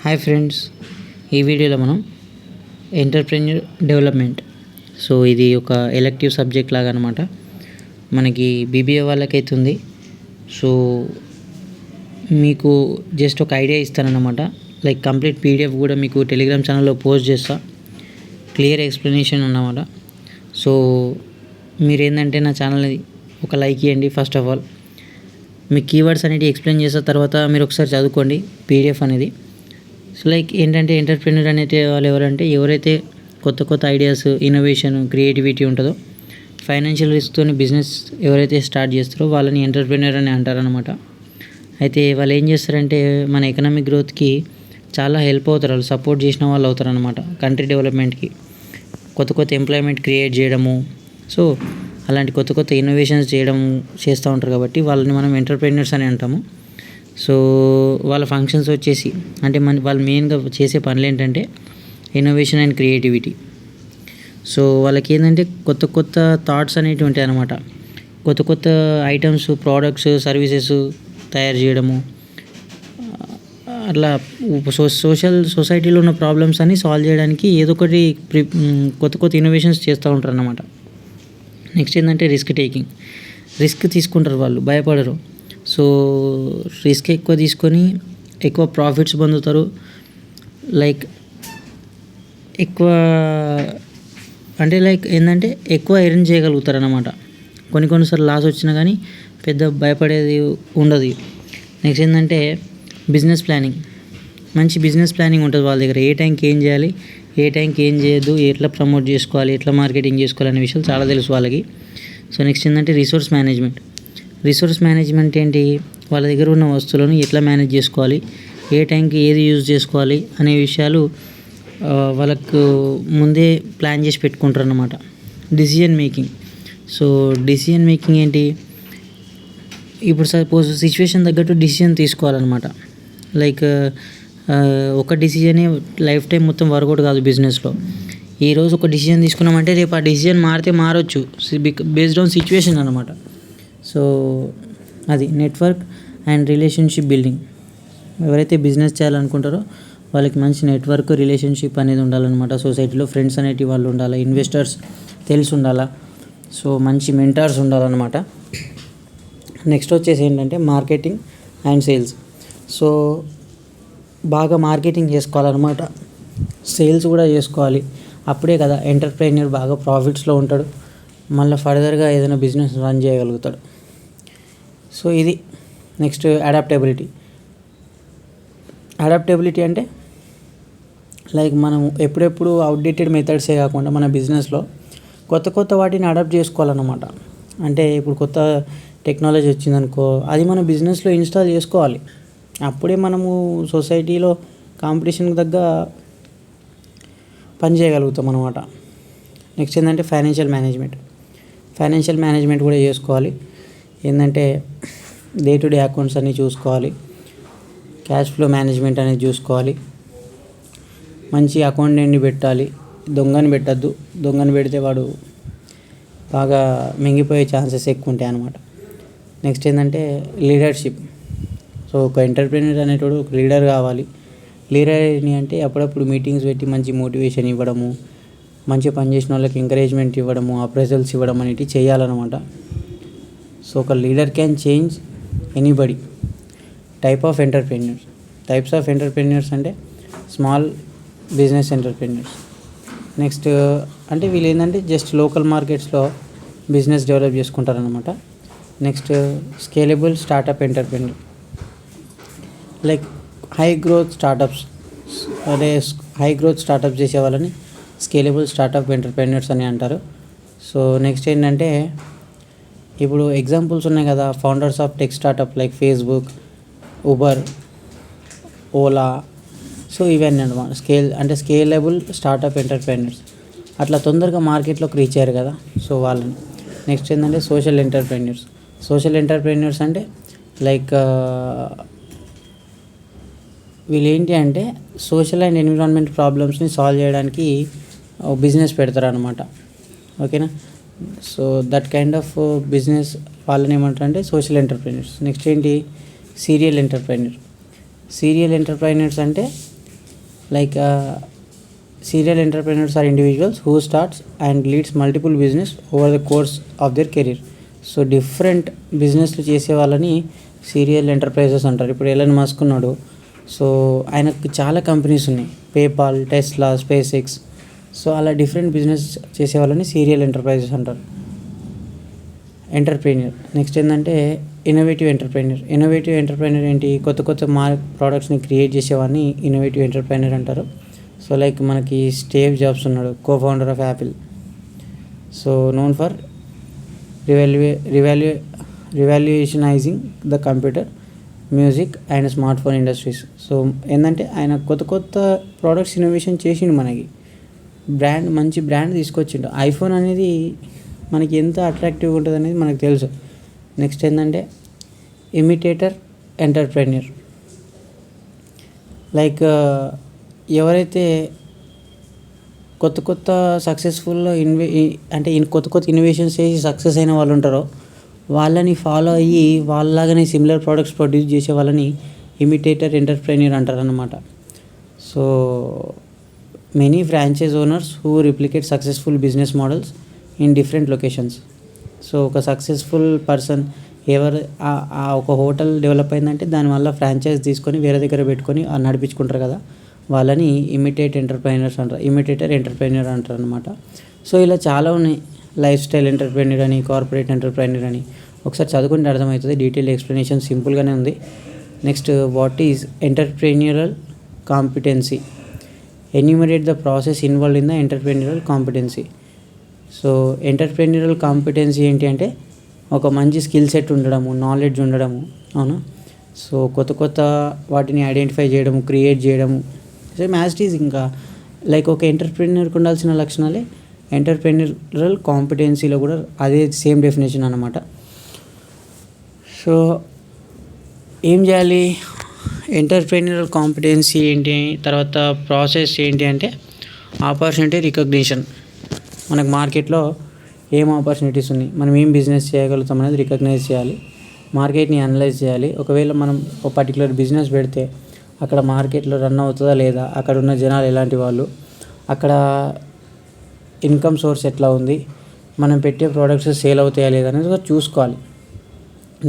Hi friends, ఈ వీడియోలో మనం ఎంటర్‌ప్రెన్యూర్ డెవలప్‌మెంట్. సో ఇది ఒక ఎలెక్టివ్ సబ్జెక్ట్ లాగా అనమాట. మనకి బీబీఏ వాళ్ళకైతే ఉంది. సో మీకు జస్ట్ ఒక ఐడియా ఇస్తానన్నమాట. లైక్ కంప్లీట్ పీడిఎఫ్ కూడా మీకు టెలిగ్రామ్ ఛానల్లో పోస్ట్ చేస్తా. క్లియర్ ఎక్స్ప్లెనేషన్ అన్నమాట. సో మీరేందంటే నా ఛానల్ని ఒక లైక్ ఇవ్వండి. First of all me keywords అనేవి ఎక్స్ప్లెయిన్ చేసిన తర్వాత మీరు ఒకసారి చదువుకోండి పీడిఎఫ్ అనేది. సో లైక్ ఏంటంటే ఎంటర్‌ప్రెన్యూర్ అనేటి వాళ్ళు ఎవరైతే కొత్త ఐడియాస్, ఇన్నోవేషన్, క్రియేటివిటీ ఉంటుందో, ఫైనాన్షియల్ రిస్క్‌తోని బిజినెస్ ఎవరైతే స్టార్ట్ చేస్తారో వాళ్ళని ఎంటర్‌ప్రెన్యూర్ అని అంటారనమాట. అయితే వాళ్ళు ఏం చేస్తారంటే మన ఎకనామిక్ గ్రోత్కి చాలా హెల్ప్ అవుతారు. వాళ్ళు సపోర్ట్ చేసిన వాళ్ళు అవుతారనమాట. కంట్రీ డెవలప్మెంట్కి కొత్త ఎంప్లాయ్మెంట్ క్రియేట్ చేయడము, సో అలాంటి కొత్త ఇన్నోవేషన్స్ చేస్తూ ఉంటారు. కాబట్టి వాళ్ళని మనం ఎంటర్‌ప్రెన్యూర్స్ అని అంటాము. సో వాళ్ళ ఫంక్షన్స్ వచ్చేసి అంటే వాళ్ళు మెయిన్గా చేసే పనులు ఏంటంటే ఇన్నోవేషన్ అండ్ క్రియేటివిటీ. సో వాళ్ళకి ఏంటంటే కొత్త థాట్స్ అనేవి ఉంటాయి అన్నమాట. కొత్త ఐటమ్స్, ప్రోడక్ట్స్, సర్వీసెస్ తయారు చేయడము, అట్లా సొసైటీలో ఉన్న ప్రాబ్లమ్స్ అన్ని సాల్వ్ చేయడానికి ఏదో ఒకటి కొత్త ఇన్నోవేషన్స్ చేస్తూ ఉంటారు అన్నమాట. నెక్స్ట్ ఏంటంటే రిస్క్ తీసుకుంటారు. వాళ్ళు భయపడరు. సో రిస్క్ ఎక్కువ తీసుకొని ఎక్కువ ప్రాఫిట్స్ పొందుతారు. లైక్ ఎక్కువ ఏంటంటే ఎక్కువ ఎర్న్ చేయగలుగుతారు అన్నమాట. కొన్నిసార్లు లాస్ వచ్చినా కానీ పెద్ద భయపడేది ఉండదు. నెక్స్ట్ ఏంటంటే బిజినెస్ ప్లానింగ్. మంచి బిజినెస్ ప్లానింగ్ ఉంటుంది వాళ్ళ దగ్గర. ఏ టైంకి ఏం చేయాలి, ఏ టైంకి ఏం చేయొద్దు, ఎట్లా ప్రమోట్ చేసుకోవాలి, ఎట్లా మార్కెటింగ్ చేసుకోవాలి అనే విషయాలు చాలా తెలుసు వాళ్ళకి. సో నెక్స్ట్ ఏంటంటే రిసోర్స్ మేనేజ్మెంట్ ఏంటి, వాళ్ళ దగ్గర ఉన్న వస్తువులను ఎట్లా మేనేజ్ చేసుకోవాలి, ఏ టైంకి ఏది యూజ్ చేసుకోవాలి అనే విషయాలు వాళ్ళకు ముందే ప్లాన్ చేసి పెట్టుకుంటారు అన్నమాట. డిసిజన్ మేకింగ్ ఏంటి, ఇప్పుడు సపోజ్ సిచ్యువేషన్ తగ్గట్టు డిసిజన్ తీసుకోవాలన్నమాట. లైక్ ఒక డిసిజనే లైఫ్ టైం మొత్తం వర్కౌట్ కాదు బిజినెస్లో. ఈరోజు ఒక డిసిజన్ తీసుకున్నామంటే రేపు ఆ డిసిజన్ మారొచ్చు బేస్డ్ ఆన్ సిచ్యువేషన్ అనమాట. సో అది నెట్వర్క్ అండ్ రిలేషన్షిప్ బిల్డింగ్. ఎవరైతే బిజినెస్ చేయాలనుకుంటారో వాళ్ళకి మంచి నెట్వర్క్, రిలేషన్షిప్ అనేది ఉండాలన్నమాట. సొసైటీలో ఫ్రెండ్స్ అనేటి వాళ్ళు ఉండాలి, ఇన్వెస్టర్స్ తెలిసి ఉండాలా, సో మంచి మెంటార్స్ ఉండాలన్నమాట. నెక్స్ట్ వచ్చేసి ఏంటంటే మార్కెటింగ్ అండ్ సేల్స్. సో బాగా మార్కెటింగ్ చేసుకోవాలన్నమాట, సేల్స్ కూడా చేసుకోవాలి. అప్పుడే కదా ఎంటర్‌ప్రెన్యూర్ బాగా ప్రాఫిట్స్లో ఉంటాడు, మళ్ళీ ఫర్దర్గా ఏదైనా బిజినెస్ రన్ చేయగలుగుతాడు. సో ఇది. నెక్స్ట్ అడాప్టబిలిటీ అంటే లైక్ మనం ఎప్పుడెప్పుడు అవుట్డేటెడ్ మెథడ్సే కాకుండా మన బిజినెస్లో కొత్త వాటిని అడాప్ట్ చేసుకోవాలన్నమాట. అంటే ఇప్పుడు కొత్త టెక్నాలజీ వచ్చిందనుకో, అది మన బిజినెస్లో ఇన్స్టాల్ చేసుకోవాలి. అప్పుడే మనము సొసైటీలో కాంపిటీషన్కి తగ్గ పని చేయగలుగుతాం అన్నమాట. నెక్స్ట్ ఏంటంటే ఫైనాన్షియల్ మేనేజ్మెంట్ కూడా చేసుకోవాలి. ఏంటంటే డే టు డే అకౌంట్స్ అన్నీ చూసుకోవాలి, క్యాష్ ఫ్లో మేనేజ్మెంట్ అనేది చూసుకోవాలి, మంచి అకౌంటెంట్ని పెట్టాలి. దొంగని పెట్టద్దు, దొంగని పెడితే వాడు బాగా మింగిపోయే ఛాన్సెస్ ఎక్కువ ఉంటాయి అన్నమాట. నెక్స్ట్ ఏంటంటే లీడర్షిప్. సో ఒక ఎంటర్‌ప్రెన్యూర్ అనేటోడు ఒక లీడర్ కావాలి. లీడర్ ఏంటి అంటే అప్పుడప్పుడు మీటింగ్స్ పెట్టి మంచి మోటివేషన్ ఇవ్వడము, మంచి పని చేసిన వాళ్ళకి ఎంకరేజ్మెంట్ ఇవ్వడము, అప్రైజల్స్ ఇవ్వడం అనేటివి చేయాలన్నమాట. సో ఒక leader can change anybody. Types of entrepreneurs అంటే స్మాల్ బిజినెస్ ఎంటర్‌ప్రెన్యూర్స్. నెక్స్ట్ అంటే వీళ్ళు ఏంటంటే జస్ట్ లోకల్ మార్కెట్స్లో బిజినెస్ డెవలప్ చేసుకుంటారనమాట. Next scalable startup entrepreneur. Like high growth startups చేసే వాళ్ళని స్కేలబుల్ స్టార్టప్ ఎంటర్‌ప్రెన్యూర్స్ అని అంటారు. సో నెక్స్ట్ ఏంటంటే ఇప్పుడు ఎగ్జాంపుల్స్ ఉన్నాయి కదా, founders of tech startup like Facebook, Uber, Ola. So ఇవన్నీ అనమాట స్కేలబుల్ స్టార్టప్ ఎంటర్‌ప్రెన్యూర్స్. అట్లా తొందరగా మార్కెట్లోకి రీచ్ అయ్యారు కదా, సో వాళ్ళని. నెక్స్ట్ ఏంటంటే సోషల్ ఎంటర్‌ప్రెన్యూర్స్ అంటే లైక్ వీళ్ళు ఏంటి అంటే సోషల్ అండ్ ఎన్విరాన్మెంట్ ప్రాబ్లమ్స్ని సాల్వ్ చేయడానికి బిజినెస్ పెడతారు అనమాట. ఓకేనా. So that kind of business వాళ్ళని ఏమంటారంటే సోషల్ ఎంటర్‌ప్రెన్యూర్స్. నెక్స్ట్ ఏంటి సీరియల్ ఎంటర్‌ప్రెన్యూర్స్ అంటే like serial entrepreneurs are individuals who starts and leads multiple business over the course of their career. So different బిజినెస్లు చేసే వాళ్ళని సీరియల్ ఎంటర్ప్రైజెస్ అంటారు. ఇప్పుడు Elon Musk ఉన్నాడు, సో ఆయనకు చాలా కంపెనీస్ ఉన్నాయి, PayPal, Tesla, SpaceX. So అలా డిఫరెంట్ బిజినెస్ చేసే వాళ్ళని సీరియల్ ఎంటర్ప్రైజెస్ అంటారు. ఎంటర్ప్రీనియర్ నెక్స్ట్ ఏంటంటే ఇన్నోవేటివ్ ఎంటర్ప్రైనర్ ఏంటి, కొత్త కొత్త ప్రోడక్ట్స్ని క్రియేట్ చేసేవాడిని ఇన్నోవేటివ్ ఎంటర్ప్రైనర్ అంటారు. సో లైక్ మనకి స్టీవ్ జాబ్స్ ఉన్నాడు, cofounder of Apple. So known for revolutionising the computer, music and smartphone industries. So ఏంటంటే ఆయన కొత్త కొత్త ప్రోడక్ట్స్ ఇన్నోవేషన్ చేసిండు, మనకి మంచి బ్రాండ్ తీసుకొచ్చిండు. ఐఫోన్ అనేది మనకి ఎంత అట్రాక్టివ్గా ఉంటుంది అనేది మనకు తెలుసు. నెక్స్ట్ ఏంటంటే ఇమిటేటర్ ఎంటర్ప్రెన్యూర్, లైక్ ఎవరైతే కొత్త కొత్త సక్సెస్ఫుల్ అంటే కొత్త కొత్త ఇన్నోవేషన్స్ చేసి సక్సెస్ అయిన వాళ్ళు ఉంటారో వాళ్ళని ఫాలో అయ్యి వాళ్ళలాగానే సిమిలర్ ప్రోడక్ట్స్ ప్రొడ్యూస్ చేసే వాళ్ళని ఇమిటేటర్ ఎంటర్ప్రెన్యూర్ అంటారు అన్నమాట. So many franchise owners who replicate successful business models in different locations. So ఒక సక్సెస్ఫుల్ పర్సన్ ఒక హోటల్ డెవలప్ అయిందంటే దానివల్ల ఫ్రాంచైజ్ తీసుకొని వేరే దగ్గర పెట్టుకొని నడిపించుకుంటారు కదా, వాళ్ళని ఇమిటేటర్ ఎంటర్ప్రెన్యూర్ అంటారు అనమాట. సో ఇలా చాలా ఉన్నాయి, లైఫ్ స్టైల్ ఎంటర్ప్రెన్యూర్ అని, కార్పొరేట్ ఎంటర్ప్రెన్యూర్ అని. ఒకసారి చదువుకుంటే అర్థమవుతుంది, డీటెయిల్ ఎక్స్ప్లెనేషన్ సింపుల్గానే ఉంది. Next what is entrepreneurial competency, enumerate the process involve in the entrepreneurial competency. So entrepreneurial competency ఏంటి అంటే ఒక మంచి స్కిల్ సెట్ ఉండడము, నాలెడ్జ్ ఉండడము, అవునా. సో కొత్త కొత్త వాటిని ఐడెంటిఫై చేయడము, క్రియేట్ చేయడము. సేమ్ యాజ్ ఇట్ ఈజ్ ఇంకా లైక్ ఒక ఎంటర్ప్రెన్యూర్కి ఉండాల్సిన లక్షణాలే ఎంటర్ప్రెన్యూరల్ కాంపిటెన్సీలో కూడా అదే సేమ్ డెఫినేషన్ అన్నమాట. సో ఏం చేయాలి, ఎంటర్ప్రెన్యూరల్ కాంపిటెన్సీ ఏంటి, తర్వాత ప్రాసెస్ ఏంటి అంటే ఆపర్చునిటీ రికగ్నిషన్. మనకు మార్కెట్లో ఏం ఆపర్చునిటీస్ ఉన్నాయి, మనం ఏం బిజినెస్ చేయగలుగుతాం అనేది రికగ్నైజ్ చేయాలి, మార్కెట్ని అనలైజ్ చేయాలి. ఒకవేళ మనం ఒక పర్టికులర్ బిజినెస్ పెడితే అక్కడ మార్కెట్లో రన్ అవుతుందా లేదా, అక్కడ ఉన్న జనాలు ఎలాంటి వాళ్ళు, అక్కడ ఇన్కమ్ సోర్స్ ఎట్లా ఉంది, మనం పెట్టే ప్రోడక్ట్స్ సేల్ అవుతాయా లేదా అనేది చూసుకోవాలి.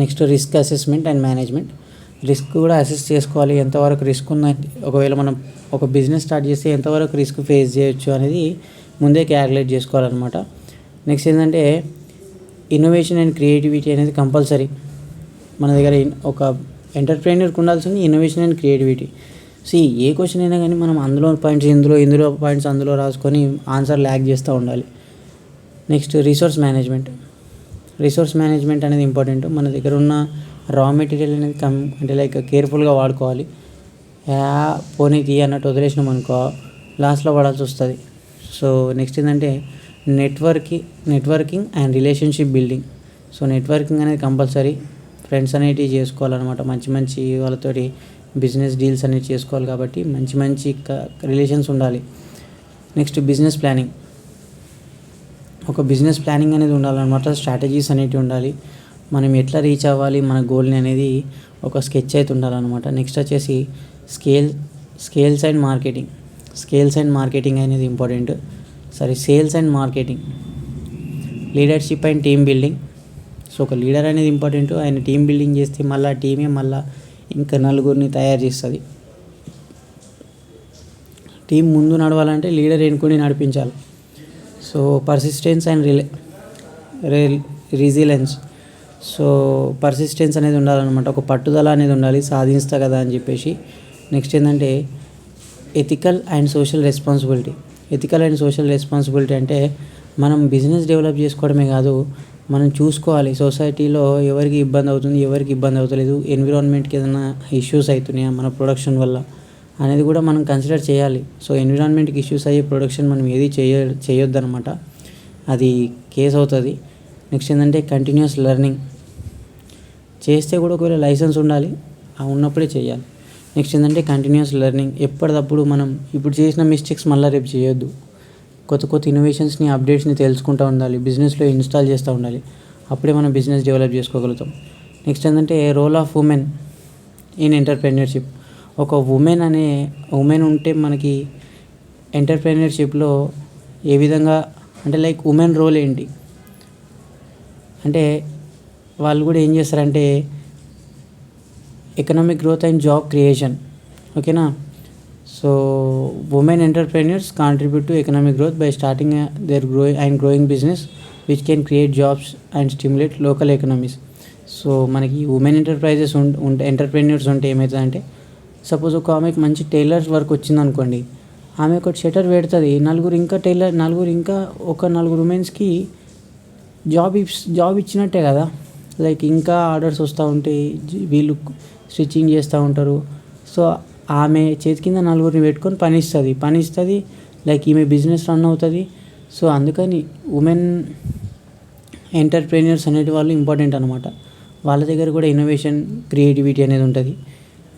Next risk assessment and management, risk కూడా అసెస్ చేసుకోవాలి, ఎంతవరకు రిస్క్ ఉందంటే ఒకవేళ మనం ఒక బిజినెస్ స్టార్ట్ చేస్తే ఎంతవరకు రిస్క్ ఫేస్ చేయొచ్చు అనేది ముందే క్యాలిక్యులేట్ చేసుకోవాలన్నమాట. నెక్స్ట్ ఏంటంటే ఇన్నోవేషన్ అండ్ క్రియేటివిటీ అనేది కంపల్సరీ. మన దగ్గర ఒక ఎంటర్ప్రెన్యూర్కి ఉండాల్సింది innovation and creativity. A question అయినా కానీ మనం అందులో పాయింట్స్ ఇందులో పాయింట్స్ అందులో రాసుకొని ఆన్సర్ ల్యాక్ చేస్తూ ఉండాలి. నెక్స్ట్ రిసోర్స్ మేనేజ్మెంట్ అనేది ఇంపార్టెంట్. మన దగ్గర ఉన్న రా మెటీరియల్ అనేది అంటే లైక్ కేర్ఫుల్గా వాడుకోవాలి. పోనీ తీ అన్నట్టు వదిలేసినాం అనుకో లాస్ట్లో పడాల్సి వస్తుంది. సో నెక్స్ట్ ఏంటంటే networking and relationship building. So networking అనేది కంపల్సరీ, ఫ్రెండ్స్ అనేటివి చేసుకోవాలన్నమాట, మంచి వాళ్ళతోటి బిజినెస్ డీల్స్ అనేవి చేసుకోవాలి కాబట్టి మంచి రిలేషన్స్ ఉండాలి. నెక్స్ట్ బిజినెస్ ప్లానింగ్, ఒక బిజినెస్ ప్లానింగ్ అనేది ఉండాలన్నమాట, స్ట్రాటజీస్ అనేటివి ఉండాలి, మనం ఎట్లా రీచ్ అవ్వాలి మన గోల్ని అనేది ఒక స్కెచ్ అయితే ఉండాలన్నమాట. నెక్స్ట్ వచ్చేసి సేల్స్ అండ్ మార్కెటింగ్ అనేది important. Sales and marketing, leadership and team building. So ఒక లీడర్ అనేది ఇంపార్టెంట్, ఆయన టీమ్ బిల్డింగ్ చేస్తే మళ్ళీ టీమే ఇంకా నలుగురిని తయారు చేస్తుంది. టీం ముందు నడవాలంటే లీడర్ ఎన్నుకొని నడిపించాలి. So persistence and resilience. So persistence అనేది ఉండాలన్నమాట, ఒక పట్టుదల అనేది ఉండాలి, సాధిస్తా కదా అని చెప్పేసి. నెక్స్ట్ ఏంటంటే ఎథికల్ అండ్ సోషల్ రెస్పాన్సిబిలిటీ అంటే మనం బిజినెస్ డెవలప్ చేసుకోవడమే కాదు, మనం చూసుకోవాలి సొసైటీలో ఎవరికి ఇబ్బంది అవుతుంది, ఎవరికి ఇబ్బంది అవుతలేదు, ఎన్విరాన్మెంట్కి ఏదైనా ఇష్యూస్ అవుతున్నాయా మన ప్రొడక్షన్ వల్ల అనేది కూడా మనం కన్సిడర్ చేయాలి. సో ఎన్విరాన్మెంట్కి ఇష్యూస్ అయ్యే ప్రొడక్షన్ మనం ఏది చేయొద్దు అనమాట, అది కేసు అవుతుంది. నెక్స్ట్ ఏంటంటే కంటిన్యూస్ లెర్నింగ్, చేస్తే కూడా ఒకవేళ లైసెన్స్ ఉండాలి, ఉన్నప్పుడే చేయాలి. నెక్స్ట్ ఏంటంటే కంటిన్యూస్ లెర్నింగ్, ఎప్పటికప్పుడు మనం ఇప్పుడు చేసిన మిస్టేక్స్ మళ్ళీ రేపు చేయొద్దు, కొత్త ఇన్నోవేషన్స్ని అప్డేట్స్ని తెలుసుకుంటూ ఉండాలి, బిజినెస్లో ఇన్స్టాల్ చేస్తూ ఉండాలి, అప్పుడే మనం బిజినెస్ డెవలప్ చేసుకోగలుగుతాం. నెక్స్ట్ ఏంటంటే role of women in entrepreneurship, ఒక ఉమెన్ ఉంటే మనకి ఎంటర్‌ప్రెన్యూర్‌షిప్‌లో ఏ విధంగా అంటే లైక్ ఉమెన్ రోల్ ఏంటి? అంటే వాళ్ళు కూడా ఏం చేస్తారంటే economic growth and job creation. ఓకేనా? So women entrepreneurs contribute to economic growth by starting their growing business which can create jobs and stimulate local economies. So మనకి ఉమెన్ ఎంటర్ప్రైజెస్ ఎంటర్‌ప్రెన్యూర్స్ ఉంటే ఏమవుతుందంటే, సపోజ్ ఒక ఆమెకి మంచి టైలర్స్ వర్క్ వచ్చిందనుకోండి, ఆమె ఒక షట్టర్ పెడుతుంది, నలుగురు ఉమెన్స్కి జాబ్ ఇచ్చినట్టే కదా. లైక్ ఇంకా ఆర్డర్స్ వస్తూ ఉంటాయి, వీళ్ళు స్టిచ్చింగ్ చేస్తూ ఉంటారు. సో ఆమె చేతి కింద నలుగురిని పెట్టుకొని పని ఇస్తుంది, లైక్ ఈమె బిజినెస్ రన్ అవుతుంది. సో అందుకని ఉమెన్ ఎంటర్‌ప్రెన్యూర్స్ అనేటి వాళ్ళు ఇంపార్టెంట్ అనమాట. వాళ్ళ దగ్గర కూడా ఇన్నోవేషన్, క్రియేటివిటీ అనేది ఉంటుంది.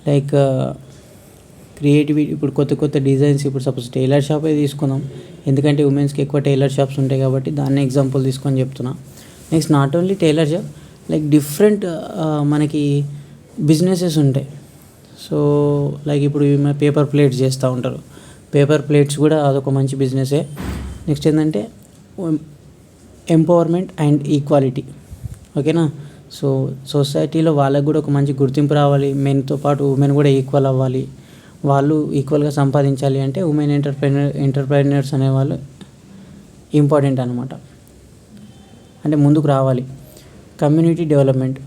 లైక్ క్రియేటివిటీ, ఇప్పుడు కొత్త డిజైన్స్, ఇప్పుడు సపోజ్ టైలర్ షాపే తీసుకుందాం, ఎందుకంటే ఉమెన్స్కి ఎక్కువ టైలర్ షాప్స్ ఉంటాయి కాబట్టి దాన్ని ఎగ్జాంపుల్ తీసుకొని చెప్తున్నా. Next not only tailor shop, like different మనకి బిజినెసెస్ ఉంటాయి. సో లైక్ ఇప్పుడు పేపర్ ప్లేట్స్ చేస్తూ ఉంటారు, పేపర్ ప్లేట్స్ కూడా అదొక మంచి బిజినెసే. నెక్స్ట్ ఏంటంటే ఎంపవర్మెంట్ అండ్ ఈక్వాలిటీ. ఓకేనా? సో సొసైటీలో వాళ్ళకు కూడా ఒక మంచి గుర్తింపు రావాలి, మెన్తో పాటు ఉమెన్ కూడా ఈక్వల్ అవ్వాలి, వాళ్ళు ఈక్వల్గా సంపాదించాలి అంటే ఉమెన్ ఎంటర్‌ప్రెన్యూర్స్ అనేవాళ్ళు ఇంపార్టెంట్ అనమాట, అంటే ముందుకు రావాలి. కమ్యూనిటీ డెవలప్మెంట్,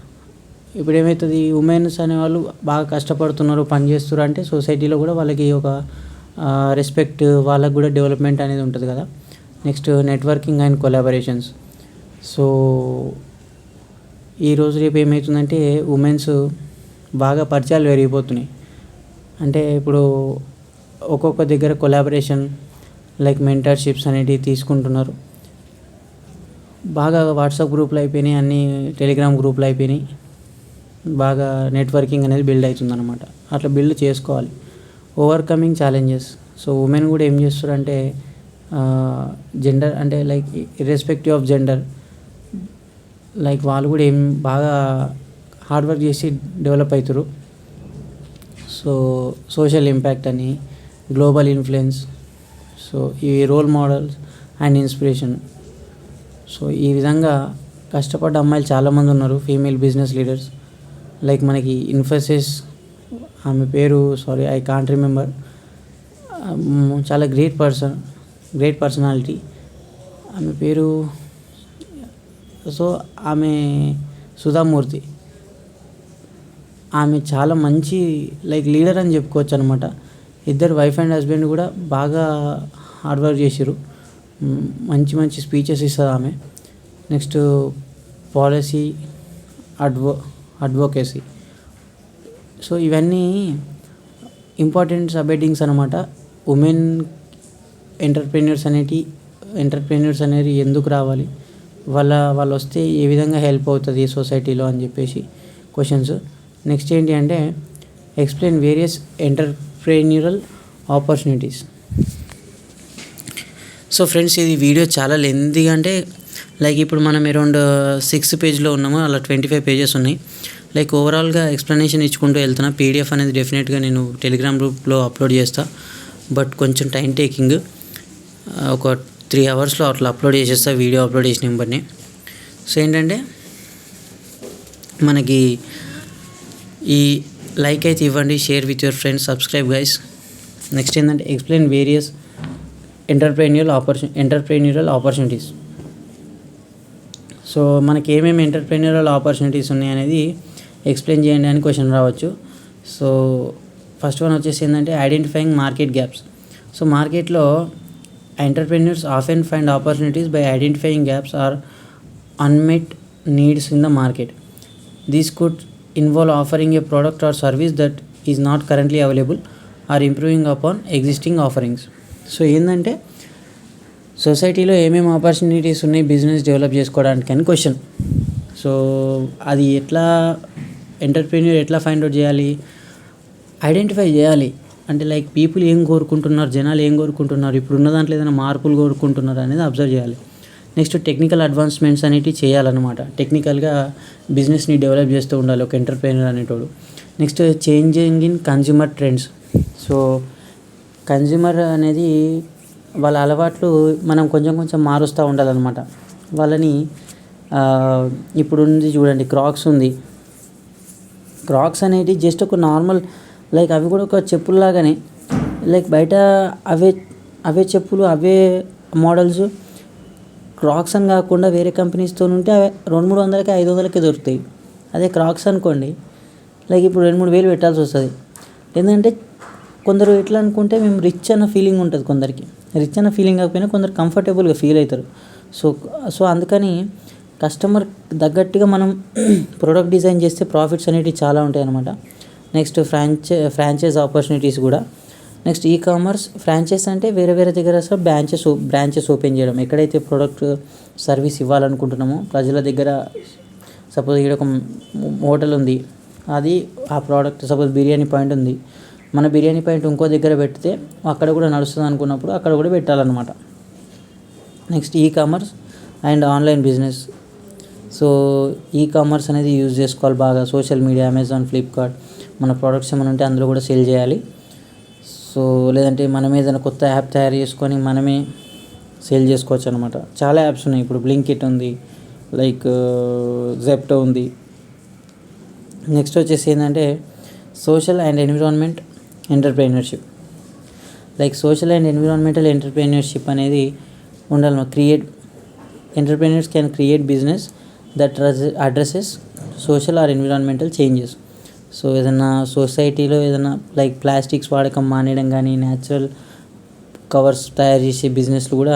ఇప్పుడు ఏమవుతుంది, ఉమెన్స్ అనేవాళ్ళు బాగా కష్టపడుతున్నారు, పని చేస్తున్నారు అంటే సొసైటీలో కూడా వాళ్ళకి ఒక రెస్పెక్ట్, వాళ్ళకు కూడా డెవలప్మెంట్ అనేది ఉంటుంది కదా. Next networking and collaborations. So ఈరోజు రేపు ఏమవుతుందంటే ఉమెన్స్ బాగా పరిచయాలు పెరిగిపోతున్నాయి. అంటే ఇప్పుడు ఒక్కొక్క దగ్గర కొలాబరేషన్, లైక్ మెంటర్షిప్స్ అనేటివి తీసుకుంటున్నారు. బాగా వాట్సాప్ గ్రూపులు అయిపోయినాయి, అన్నీ టెలిగ్రామ్ గ్రూపులు అయిపోయినాయి, బాగా నెట్వర్కింగ్ అనేది బిల్డ్ అవుతుంది అనమాట. అట్లా బిల్డ్ చేసుకోవాలి. Overcoming challenges. సో ఉమెన్ కూడా ఏం చేస్తారంటే జెండర్ అంటే like irrespective of gender, like వాళ్ళు కూడా ఏం బాగా హార్డ్ వర్క్ చేసి డెవలప్ అవుతారు. సో సోషల్ ఇంపాక్ట్ అని, గ్లోబల్ ఇన్ఫ్లుయెన్స్, సో ఈ role models and inspiration. So ఈ విధంగా కష్టపడ్డ అమ్మాయిలు చాలామంది ఉన్నారు, ఫీమేల్ బిజినెస్ లీడర్స్. లైక్ మనకి ఇన్ఫోసిస్, ఆమె పేరు ఐ కాంట్ రిమెంబర్, చాలా గ్రేట్ పర్సనాలిటీ, ఆమె పేరు. సో ఆమె సుధామూర్తి, ఆమె చాలా మంచి లైక్ లీడర్ అని చెప్పుకోవచ్చు అనమాట. ఇద్దరు వైఫ్ అండ్ హస్బెండ్ కూడా బాగా హార్డ్ వర్క్ చేసారు, మంచి స్పీచెస్ ఇస్తుంది ఆమె. Next policy advocacy. సో ఇవన్నీ ఇంపార్టెంట్ సబ్ హెడ్డింగ్స్ అనమాట. ఉమెన్ ఎంటర్‌ప్రెన్యూర్స్ అనేది ఎందుకు రావాలి, వాళ్ళు వస్తే ఏ విధంగా హెల్ప్ అవుతుంది సొసైటీలో అని చెప్పేసి క్వశ్చన్స్. నెక్స్ట్ ఏంటి అంటే explain various entrepreneurial opportunities. So friends, ఇది వీడియో చాలా లెంతీగా, అంటే లైక్ ఇప్పుడు మనం అరౌండ్ 6th పేజ్లో ఉన్నాము, అలా 25 పేజెస్ ఉన్నాయి. లైక్ ఓవరాల్గా ఎక్స్ప్లెనేషన్ ఇచ్చుకుంటూ వెళ్తున్నా. పీడిఎఫ్ అనేది డెఫినెట్గా నేను టెలిగ్రామ్ గ్రూప్లో అప్లోడ్ చేస్తా, బట్ కొంచెం టైం టేకింగ్. ఒక 3 అవర్స్లో అట్లా అప్లోడ్ చేసేస్తా, వీడియో అప్లోడ్ చేసిన వెంబడిని. సో ఏంటంటే మనకి ఈ లైక్ అయితే ఇవ్వండి, share with your friends, subscribe guys. Next ఏంటంటే explain various entrepreneurial opportunities. So మనకి ఏమేమి ఎంటర్‌ప్రెన్యూరల్ ఆపర్చునిటీస్ ఉన్నాయి అనేది ఎక్స్ప్లెయిన్ చేయండి అని క్వశ్చన్ రావచ్చు. సో ఫస్ట్ వన్ వచ్చేసి ఏంటంటే ఐడెంటిఫైయింగ్ మార్కెట్ గ్యాప్స్. సో మార్కెట్లో entrepreneurs often find opportunities by identifying gaps or unmet needs in the market. This could involve offering a product or service that is not currently available or improving upon existing offerings. So ఏంటంటే సొసైటీలో ఏమేమి opportunities ఉన్నాయి business develop చేసుకోవడానికి అని question. So అది entrepreneur ఎట్లా find out చేయాలి, identify చేయాలి. అంటే లైక్ పీపుల్ ఏం కోరుకుంటున్నారు, జనాలు ఏం కోరుకుంటున్నారు, ఇప్పుడు ఉన్న దాంట్లో ఏదైనా మార్పులు కోరుకుంటున్నారు అనేది అబ్జర్వ్ చేయాలి. నెక్స్ట్ టెక్నికల్ అడ్వాన్స్మెంట్స్ అనేవి చేయాలన్నమాట. టెక్నికల్గా బిజినెస్ని డెవలప్ చేస్తూ ఉండాలి ఒక ఎంటర్‌ప్రెన్యూర్ అనేటోడు. Next changing in consumer trends. So consumer అనేది వాళ్ళ అలవాట్లు మనం కొంచెం కొంచెం మారుస్తూ ఉండాలన్నమాట. వాళ్ళని ఇప్పుడు ఉంది చూడండి, క్రాక్స్ ఉంది. క్రాక్స్ అనేది జస్ట్ ఒక నార్మల్ లైక్ అవి కూడా ఒక చెప్పుల్లాగానే, లైక్ బయట అవే అవే చెప్పులు అవే మోడల్స్ క్రాక్స్ అని కాకుండా వేరే కంపెనీస్తో ఉంటే అవి 200-300కి 500కి దొరుకుతాయి. అదే క్రాక్స్ అనుకోండి, లైక్ ఇప్పుడు 2,000-3,000 పెట్టాల్సి వస్తుంది. ఎందుకంటే కొందరు ఎట్లా అనుకుంటే మేము రిచ్ అన్న ఫీలింగ్ ఉంటుంది, కొందరికి రిచ్ అన్న ఫీలింగ్ కాకపోయినా కొందరు కంఫర్టబుల్గా ఫీల్ అవుతారు. సో అందుకని కస్టమర్ తగ్గట్టుగా మనం ప్రోడక్ట్ డిజైన్ చేస్తే ప్రాఫిట్స్ అనేవి చాలా ఉంటాయి అన్నమాట. నెక్స్ట్ ఫ్రాంచైజ్ ఆపర్చునిటీస్ కూడా. నెక్స్ట్ ఈ కామర్స్ ఫ్రాంచైజ్ అంటే వేరే వేరే దగ్గర అసలు బ్రాంచెస్ ఓపెన్ చేయడం. ఎక్కడైతే ప్రోడక్ట్ సర్వీస్ ఇవ్వాలనుకుంటున్నామో ప్రజల దగ్గర, సపోజ్ ఇక్కడ ఒక హోటల్ ఉంది, అది ఆ ప్రోడక్ట్ సపోజ్ బిర్యానీ పాయింట్ ఉంది, మన బిర్యానీ పాయింట్ ఇంకో దగ్గర పెడితే అక్కడ కూడా నడుస్తుంది అనుకున్నప్పుడు అక్కడ కూడా పెట్టాలన్నమాట. Next ecommerce and online business. So ecommerce అనేది యూజ్ చేసుకోవాలి బాగా. సోషల్ మీడియా, అమెజాన్, ఫ్లిప్కార్ట్, మన ప్రోడక్ట్స్ ఏమైనా ఉంటే అందులో కూడా సేల్ చేయాలి. సో లేదంటే మనం ఏదైనా కొత్త యాప్ తయారు చేసుకొని మనమే సేల్ చేసుకోవచ్చు అనమాట. చాలా యాప్స్ ఉన్నాయి ఇప్పుడు. బ్లింకిట్ ఉంది, లైక్ జెప్టో ఉంది. నెక్స్ట్ వచ్చేసి ఏంటంటే social and environment entrepreneurship. Like social and environmental entrepreneurship అనేది ఉండాలి. Entrepreneurs can create business that addresses social are environmental changes. So ఏదైనా సొసైటీలో ఏదైనా లైక్ ప్లాస్టిక్స్ వాడకం మానేయడం కానీ, న్యాచురల్ కవర్స్ తయారు చేసే బిజినెస్లు కూడా,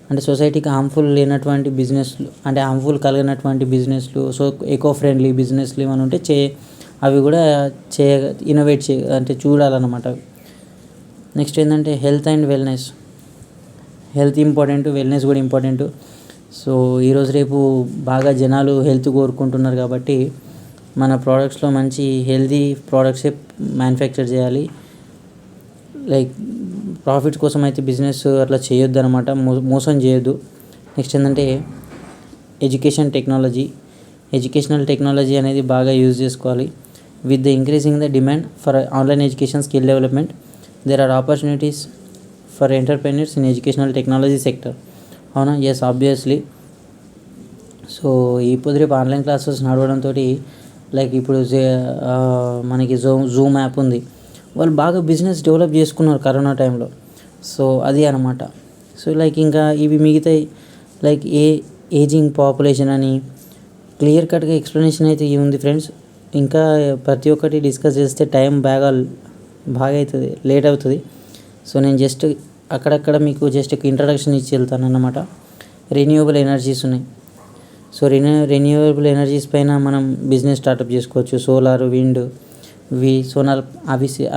అంటే సొసైటీకి హార్మ్ఫుల్ లేనటువంటి బిజినెస్లు, అంటే హార్మ్ఫుల్ కలిగినటువంటి బిజినెస్లు, సో ఎకో ఫ్రెండ్లీ బిజినెస్లు ఏమైనా ఉంటే అవి కూడా ఇన్నోవేట్ అంటే చూడాలన్నమాట. నెక్స్ట్ ఏంటంటే health and wellness. Health important, wellness కూడా ఇంపార్టెంట్. సో ఈరోజు రేపు బాగా జనాలు హెల్త్ కోరుకుంటున్నారు కాబట్టి మన ప్రోడక్ట్స్లో మంచి హెల్తీ ప్రోడక్ట్సే మ్యానుఫ్యాక్చర్ చేయాలి. లైక్ ప్రాఫిట్స్ కోసం అయితే బిజినెస్ అట్లా చేయొద్దు అనమాట, మోసం చేయొద్దు. నెక్స్ట్ ఏంటంటే ఎడ్యుకేషనల్ టెక్నాలజీ అనేది బాగా యూజ్ చేసుకోవాలి. With the increasing the demand for online education skill development, there are opportunities for entrepreneurs in educational technology sector. అవునా? Yes, obviously. సో ఇప్పుడు రేపు ఆన్లైన్ క్లాసెస్ నడవడంతో లైక్ ఇప్పుడు మనకి జూమ్ యాప్ ఉంది, వాళ్ళు బాగా బిజినెస్ డెవలప్ చేసుకున్నారు కరోనా టైంలో. సో అది అనమాట. సో లైక్ ఇంకా ఇవి మిగతాయి లైక్ ఏజింగ్ పాపులేషన్ అని క్లియర్ కట్గా ఎక్స్ప్లెనేషన్ అయితే ఉంది ఫ్రెండ్స్. ఇంకా ప్రతి ఒక్కటి డిస్కస్ చేస్తే టైం బాగా అవుతుంది, లేట్ అవుతుంది. సో నేను జస్ట్ అక్కడక్కడ మీకు జస్ట్ ఒక ఇంట్రడక్షన్ ఇచ్చి వెళ్తాను అన్నమాట. రెన్యూవబుల్ ఎనర్జీస్ ఉన్నాయి. సో రెన్యూవబుల్ ఎనర్జీస్ పైన మనం బిజినెస్ స్టార్టప్ చేసుకోవచ్చు. సోలార్, విండ్, సోలార్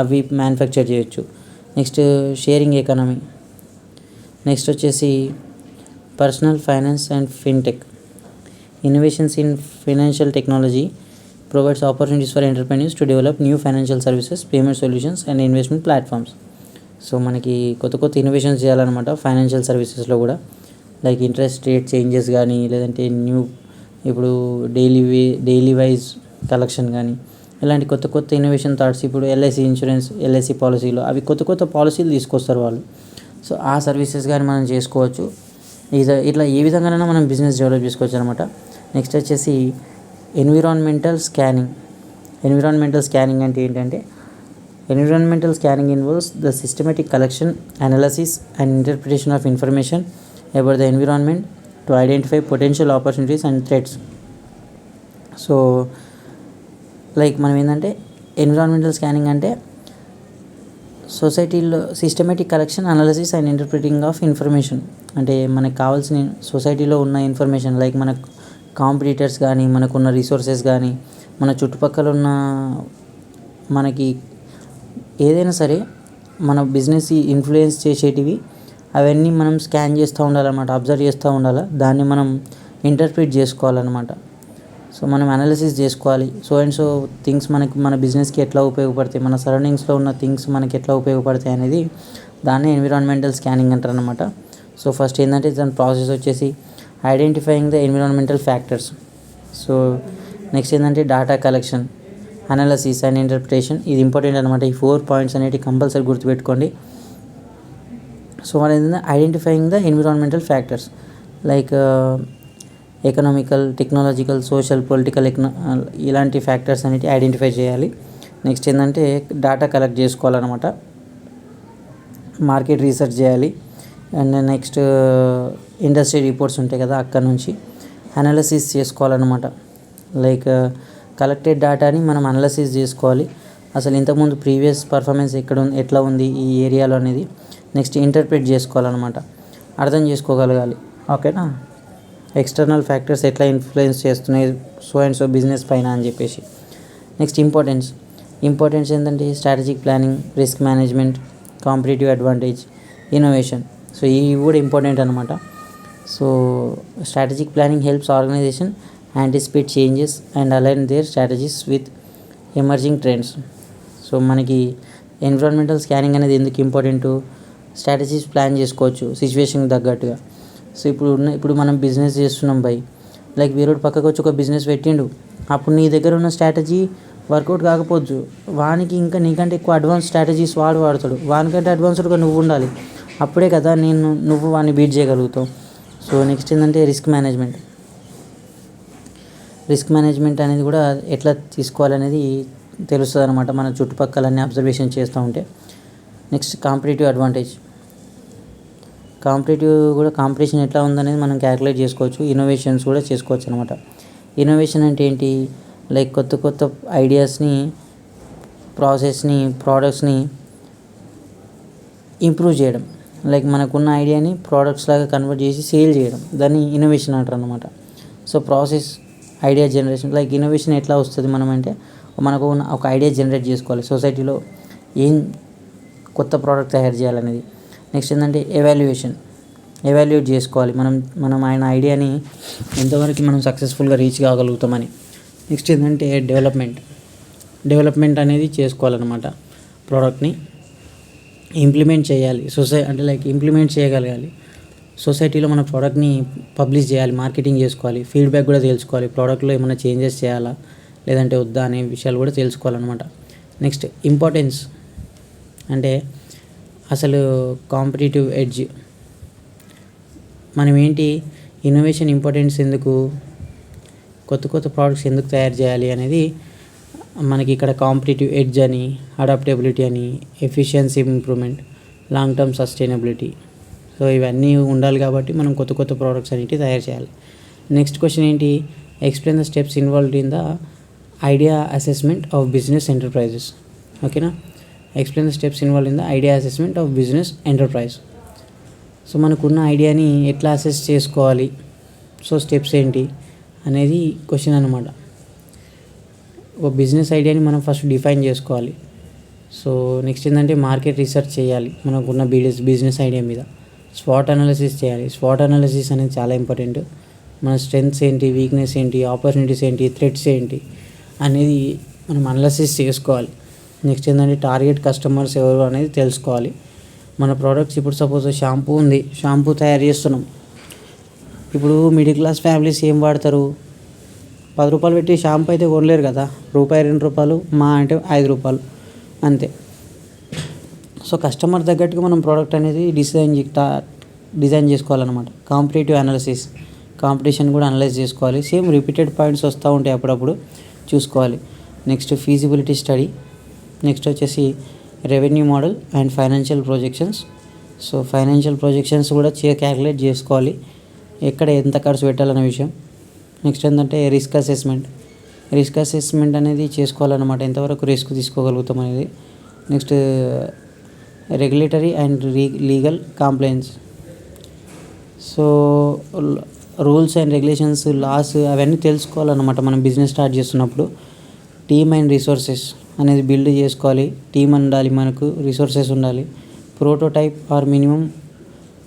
అవి మ్యానుఫ్యాక్చర్ చేయొచ్చు. Next sharing economy. నెక్స్ట్ వచ్చేసి personal finance and fintech. Innovations in financial technology provides opportunities for entrepreneurs to develop new financial services, payment solutions and investment platforms. So మనకి కొత్త innovations చేయాలన్నమాట financial సర్వీసెస్లో కూడా. Like interest rate changes కానీ, లేదంటే ఇప్పుడు daily wise collection కానీ, ఇలాంటి కొత్త ఇన్నోవేషన్ థాట్స్. ఇప్పుడు ఎల్ఐసి ఇన్సూరెన్స్, ఎల్ఐసి పాలసీలో అవి కొత్త పాలసీలు తీసుకొస్తారు వాళ్ళు. సో ఆ సర్వీసెస్ కానీ మనం చేసుకోవచ్చు. ఇట్లా ఏ విధంగానైనా మనం బిజినెస్ డెవలప్ చేసుకోవచ్చు అనమాట. నెక్స్ట్ వచ్చేసి ఎన్విరాన్మెంటల్ స్కానింగ్ అంటే ఏంటంటే, environmental scanning involves the systematic collection, analysis and interpretation of information about the environment to identify potential opportunities and threats. So like మనం ఏంటంటే ఎన్విరాన్మెంటల్ స్కానింగ్ అంటే సొసైటీలో systematic collection, analysis and interpreting of information. అంటే మనకు కావాల్సిన సొసైటీలో ఉన్న information, like మన కాంపిటీటర్స్ కానీ, మనకున్న రిసోర్సెస్ కానీ, మన చుట్టుపక్కల ఉన్న మనకి ఏదైనా సరే మన బిజినెస్ ఇన్ఫ్లుయెన్స్ చేసేటివి అవన్నీ మనం స్కాన్ చేస్తూ ఉండాలన్నమాట, అబ్జర్వ్ చేస్తూ ఉండాలి. దాన్ని మనం ఇంటర్ప్రిట్ చేసుకోవాలన్నమాట. సో మనం అనాలిసిస్ చేసుకోవాలి. సో థింగ్స్ మన బిజినెస్కి ఎట్లా ఉపయోగపడతాయి, మన సరౌండింగ్స్లో ఉన్న థింగ్స్ మనకి ఎట్లా ఉపయోగపడతాయి అనేది దాన్ని ఎన్విరాన్మెంటల్ స్కానింగ్ అంటారు అనమాట. సో ఫస్ట్ ఏంటంటే దాని ప్రాసెస్ వచ్చేసి identifying the environmental factors. So next ఏంటంటే data collection, analysis and interpretation. ఇది ఇంపార్టెంట్ అనమాట. ఈ 4 పాయింట్స్ అనేవి కంపల్సరీ గుర్తుపెట్టుకోండి. సో మన ఏంటంటే identifying the environmental factors like economical, technological, social, political, ఇలాంటి ఫ్యాక్టర్స్ అనేవి ఐడెంటిఫై చేయాలి. నెక్స్ట్ ఏంటంటే డేటా కలెక్ట్ చేసుకోవాలన్నమాట, మార్కెట్ రీసెర్చ్ చేయాలి. అండ్ నెక్స్ట్ ఇండస్ట్రీ రిపోర్ట్స్ ఉంటాయి కదా, అక్కడ నుంచి అనాలసిస్ చేసుకోవాలన్నమాట. లైక్ కలెక్టెడ్ డేటాని మనం అనాలసిస్ చేసుకోవాలి. అసలు ఇంతకుముందు ప్రీవియస్ పర్ఫార్మెన్స్ ఎట్లా ఉంది ఈ ఏరియాలో అనేది. నెక్స్ట్ ఇంటర్ప్రిట్ చేసుకోవాలన్నమాట, అర్థం చేసుకోగలగాలి. ఓకేనా, ఎక్స్టర్నల్ ఫ్యాక్టర్స్ ఎట్లా ఇన్ఫ్లుయెన్స్ చేస్తున్నాయి సో అండ్ సో బిజినెస్ పైన అని చెప్పేసి. నెక్స్ట్ ఇంపార్టెన్స్ ఏంటంటే strategic planning, risk management, competitive advantage, innovation. So ఇవి కూడా ఇంపార్టెంట్ అనమాట. So strategic planning helps organization anticipate changes and align their strategies with emerging trends. So మనకి environmental scanning అనేది ఎందుకు ఇంపార్టెంట్, స్ట్రాటజీస్ ప్లాన్ చేసుకోవచ్చు సిచ్యువేషన్కి తగ్గట్టుగా. సో ఇప్పుడు మనం బిజినెస్ చేస్తున్నాం లైక్ వేరేడు పక్కకు వచ్చి ఒక బిజినెస్ పెట్టిండు, అప్పుడు నీ దగ్గర ఉన్న స్ట్రాటజీ వర్కౌట్ కాకపోవచ్చు, వానికి ఇంకా నీకంటే ఎక్కువ అడ్వాన్స్ స్ట్రాటజీస్ వాడతాడు, వానికంటే అడ్వాన్స్డ్గా నువ్వు ఉండాలి. అప్పుడే కదా నువ్వు వాడిని బీట్ చేయగలుగుతావు. సో నెక్స్ట్ ఏంటంటే రిస్క్ మేనేజ్మెంట్ అనేది కూడా ఎట్లా తీసుకోవాలనేది తెలుస్తుంది అనమాట, మన చుట్టుపక్కలన్నీ అబ్జర్వేషన్ చేస్తూ ఉంటే. నెక్స్ట్ కాంపిటీషన్ ఎట్లా ఉందనేది మనం క్యాలిక్యులేట్ చేసుకోవచ్చు. ఇన్నోవేషన్స్ కూడా చేసుకోవచ్చు అనమాట. ఇన్నోవేషన్ అంటే ఏంటి, లైక్ కొత్త ఐడియాస్ని, ప్రాసెస్ని, ప్రోడక్ట్స్ని ఇంప్రూవ్ చేయడం. లైక్ మనకున్న ఐడియాని ప్రోడక్ట్స్ లాగా కన్వర్ట్ చేసి సేల్ చేయడం, దాన్ని ఇన్నోవేషన్ అంటారు అనమాట. So process, idea generation. Like innovation ఎట్లా వస్తుంది మనం అంటే, మనకు ఒక ఐడియా జనరేట్ చేసుకోవాలి, సొసైటీలో ఏం కొత్త ప్రోడక్ట్ తయారు చేయాలనేది. నెక్స్ట్ ఏంటంటే ఎవాల్యుయేట్ చేసుకోవాలి మనం ఆయన ఐడియాని ఎంతవరకు మనం సక్సెస్ఫుల్గా రీచ్ కాగలుగుతామని. నెక్స్ట్ ఏంటంటే డెవలప్మెంట్ అనేది చేసుకోవాలన్నమాట. ప్రోడక్ట్ని ఇంప్లిమెంట్ చేయాలి, ఇంప్లిమెంట్ చేయగలగాలి. సొసైటీలో మన ప్రోడక్ట్ని పబ్లిష్ చేయాలి, మార్కెటింగ్ చేసుకోవాలి, ఫీడ్బ్యాక్ కూడా తెలుసుకోవాలి, ప్రోడక్ట్లో ఏమైనా చేంజెస్ చేయాలా లేదంటే వద్దా అనే విషయాలు కూడా తెలుసుకోవాలన్నమాట. నెక్స్ట్ ఇంపార్టెన్స్ అంటే అసలు కాంపిటేటివ్ ఎడ్జ్. మనం ఏంటి, ఇన్నోవేషన్ ఇంపార్టెన్స్ ఎందుకు, కొత్త ప్రోడక్ట్స్ ఎందుకు తయారు చేయాలి అనేది మనకి ఇక్కడ కాంపిటేటివ్ ఎడ్జ్ అని, అడాప్టబిలిటీ అని, efficiency improvement, long term sustainability. So ఇవన్నీ ఉండాలి కాబట్టి మనం కొత్త ప్రోడక్ట్స్ అనేవి తయారు చేయాలి. నెక్స్ట్ క్వశ్చన్ ఏంటి, explain the steps involved in the idea assessment of business enterprises. ఓకేనా, explain the steps involved in the idea assessment of business enterprise. So మనకున్న ఐడియాని ఎట్లా అసెస్ చేసుకోవాలి, సో స్టెప్స్ ఏంటి అనేది క్వశ్చన్ అనమాట. ఒక బిజినెస్ ఐడియాని మనం ఫస్ట్ డిఫైన్ చేసుకోవాలి. సో నెక్స్ట్ ఏంటంటే మార్కెట్ రీసెర్చ్ చేయాలి మనకున్న బిజినెస్ ఐడియా మీద. స్వాట్ అనాలిసిస్ చేయాలి. స్వాట్ అనాలిసిస్ అనేది చాలా ఇంపార్టెంట్. మన స్ట్రెంగ్త్స్ ఏంటి, వీక్నెస్ ఏంటి, ఆపర్చునిటీస్ ఏంటి, థ్రెట్స్ ఏంటి అనేది మనం అనాలిసిస్ చేసుకోవాలి. నెక్స్ట్ ఏంటంటే టార్గెట్ కస్టమర్స్ ఎవరు అనేది తెలుసుకోవాలి. మన ప్రోడక్ట్స్ ఇప్పుడు సపోజ్ షాంపూ ఉంది, షాంపూ తయారు చేస్తున్నాం. ఇప్పుడు మిడిల్ క్లాస్ ఫ్యామిలీస్ ఏం వాడతారు, 10 రూపాయలు పెట్టి షాంపూ అయితే కొనలేరు కదా, ₹2 మా అంటే ₹5 అంతే. సో కస్టమర్ తగ్గట్టుగా మనం ప్రోడక్ట్ అనేది డిజైన్ చేసుకోవాలన్నమాట. కాంపిటీషన్ కూడా అనలైజ్ చేసుకోవాలి. సేమ్ రిపీటెడ్ పాయింట్స్ వస్తూ ఉంటాయి, అప్పుడప్పుడు చూసుకోవాలి. Next feasibility study. నెక్స్ట్ వచ్చేసి revenue model and financial projections. So financial projections కూడా క్యాలిక్యులేట్ చేసుకోవాలి, ఎక్కడ ఎంత ఖర్చు పెట్టాలనే విషయం. నెక్స్ట్ ఏంటంటే రిస్క్ అసెస్మెంట్ అనేది చేసుకోవాలన్నమాట, ఎంతవరకు రిస్క్ తీసుకోగలుగుతాం అనేది. Next regulatory and legal compliance. So rules and regulations, laws అవన్నీ తెలుసుకోవాలన్నమాట మనం బిజినెస్ స్టార్ట్ చేస్తున్నప్పుడు. టీమ్ అండ్ రిసోర్సెస్ అనేది బిల్డ్ చేసుకోవాలి. టీమ్ ఉండాలి, మనకు రిసోర్సెస్ ఉండాలి. Prototype or minimum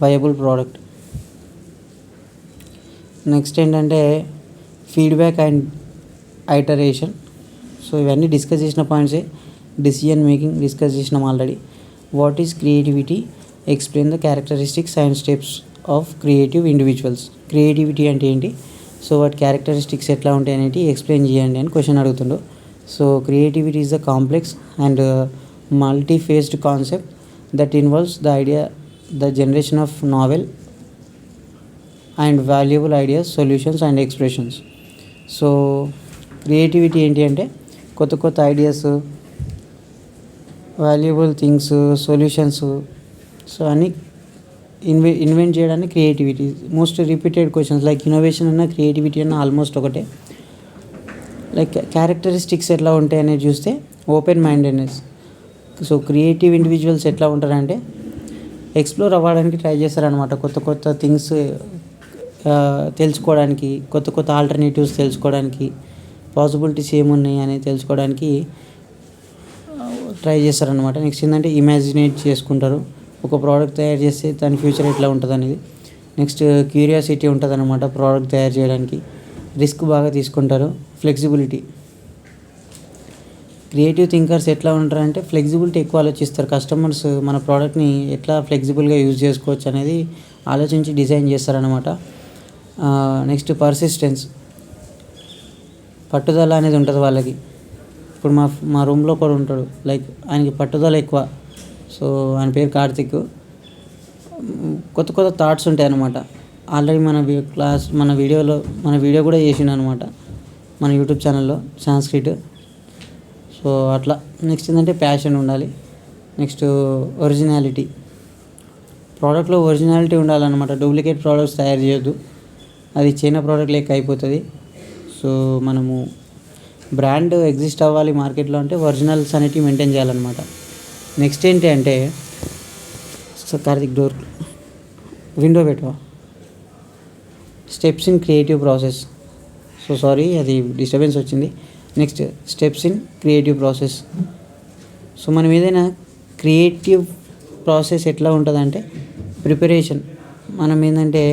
viable product. Next ఏంటంటే ఫీడ్బ్యాక్ అండ్ ఐటరేషన్. సో ఇవన్నీ డిస్కస్ చేసిన పాయింట్సే. డిసిజన్ మేకింగ్ డిస్కస్ చేసినాం already. What is creativity, explain the characteristics and steps of creative individuals. Creativity అంటే ఏంటి, సో వాటి క్యారెక్టరిస్టిక్స్ ఎట్లా ఉంటాయి అనేది ఎక్స్ప్లెయిన్ చేయండి అని question అడుగుతుండో. So creativity is a complex and multi-faced concept that involves the generation of novel and valuable ideas, solutions and expressions. So creativity ఏంటి అంటే కొత్త కొత్త ideas, valuable things, solutions, so అన్నీ ఇన్వెంట్ చేయడానికి creativity. Most repeated questions like innovation అన్న creativity అన్న almost ఒకటే. Like characteristics ఎట్లా ఉంటాయి అనేది చూస్తే open mindedness. So creative individuals ఎట్లా ఉంటారంటే ఎక్స్ప్లోర్ అవ్వడానికి ట్రై చేస్తారనమాట. కొత్త కొత్త థింగ్స్ తెలుసుకోవడానికి, కొత్త కొత్త ఆల్టర్నేటివ్స్ తెలుసుకోవడానికి, పాసిబిలిటీస్ ఏమున్నాయి అనేది తెలుసుకోవడానికి ట్రై చేస్తారనమాట. నెక్స్ట్ ఏంటంటే ఇమాజినేట్ చేసుకుంటారు, ఒక ప్రోడక్ట్ తయారు చేస్తే దాని ఫ్యూచర్ ఎట్లా ఉంటుంది అనేది. నెక్స్ట్ క్యూరియాసిటీ ఉంటుంది అనమాట ప్రోడక్ట్ తయారు చేయడానికి. రిస్క్ బాగా తీసుకుంటారు. ఫ్లెక్సిబిలిటీ, క్రియేటివ్ థింకర్స్ ఎట్లా ఉంటారంటే ఫ్లెక్సిబిలిటీ ఎక్కువ ఆలోచిస్తారు. కస్టమర్స్ మన ప్రోడక్ట్ని ఎట్లా ఫ్లెక్సిబుల్గా యూజ్ చేసుకోవచ్చు అనేది ఆలోచించి డిజైన్ చేస్తారనమాట. నెక్స్ట్ పర్సిస్టెన్స్, పట్టుదల అనేది ఉంటుంది వాళ్ళకి. ఇప్పుడు మా రూమ్లో కూడా ఉంటాడు, లైక్ ఆయనకి పట్టుదల ఎక్కువ. సో ఆయన పేరు కార్తిక్. కొత్త కొత్త థాట్స్ ఉంటాయి అన్నమాట. ఆల్రెడీ మన వీడియో కూడా చేసిండు అనమాట మన యూట్యూబ్ ఛానల్లో సాంస్క్రిట్. సో అట్లా. నెక్స్ట్ ఏంటంటే ప్యాషన్ ఉండాలి. నెక్స్ట్ ఒరిజినాలిటీ, ప్రోడక్ట్లో ఒరిజినాలిటీ ఉండాలన్నమాట. డూప్లికేట్ ప్రోడక్ట్స్ తయారు చేయొద్దు, అది చైనా ప్రోడక్ట్ లెక్క అయిపోతుంది. సో మనము బ్రాండ్ ఎగ్జిస్ట్ అవ్వాలి మార్కెట్లో అంటే ఒరిజినల్స్ అనేటివి మెయింటైన్ చేయాలన్నమాట. నెక్స్ట్ ఏంటి అంటే కార్తిక్ డోర్ విండో పెట్టవా, steps in creative process. So sorry, అది డిస్టర్బెన్స్ వచ్చింది. Next steps in creative process. So మనం ఏదైనా క్రియేటివ్ ప్రాసెస్ ఎట్లా ఉంటుందంటే ప్రిపరేషన్. మనం ఏంటంటే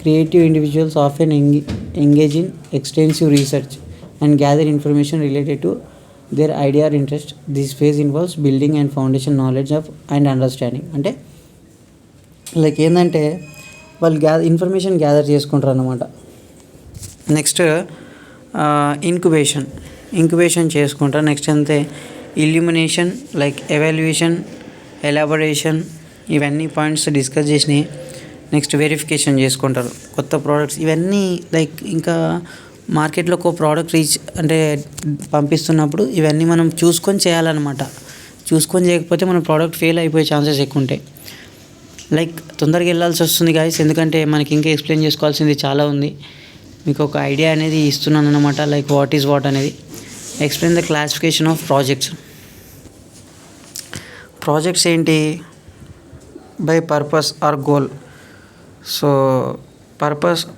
creative individuals often engage in extensive research and gather information related to their idea or interest. This phase involves building and foundation knowledge of and understanding. అంటే like ఏంటంటే వాళ్ళు information gather చేసుకుంటారు అన్నమాట. Next incubation చేసుకుంటారు. Next అంతే illumination, like evaluation, elaboration, ఇవన్నీ points discuss చేసినాయి. Next verification చేసుకుంటారు కొత్త ప్రోడక్ట్స్. ఇవన్నీ లైక్ ఇంకా మార్కెట్లో ఒక ప్రోడక్ట్ పంపిస్తున్నప్పుడు ఇవన్నీ మనం చూసుకొని చేయాలన్నమాట. చూసుకొని చేయకపోతే మన ప్రోడక్ట్ ఫెయిల్ అయిపోయే ఛాన్సెస్ ఎక్కువ ఉంటాయి. లైక్ తొందరగా వెళ్ళాల్సి వస్తుంది గాయస్, ఎందుకంటే మనకి ఇంకా ఎక్స్ప్లెయిన్ చేసుకోవాల్సింది చాలా ఉంది. మీకు ఒక ఐడియా అనేది ఇస్తున్నాను అనమాట, లైక్ వాట్ ఈజ్ వాట్ అనేది. Explain the classification of projects ఏంటి? By purpose or goal. So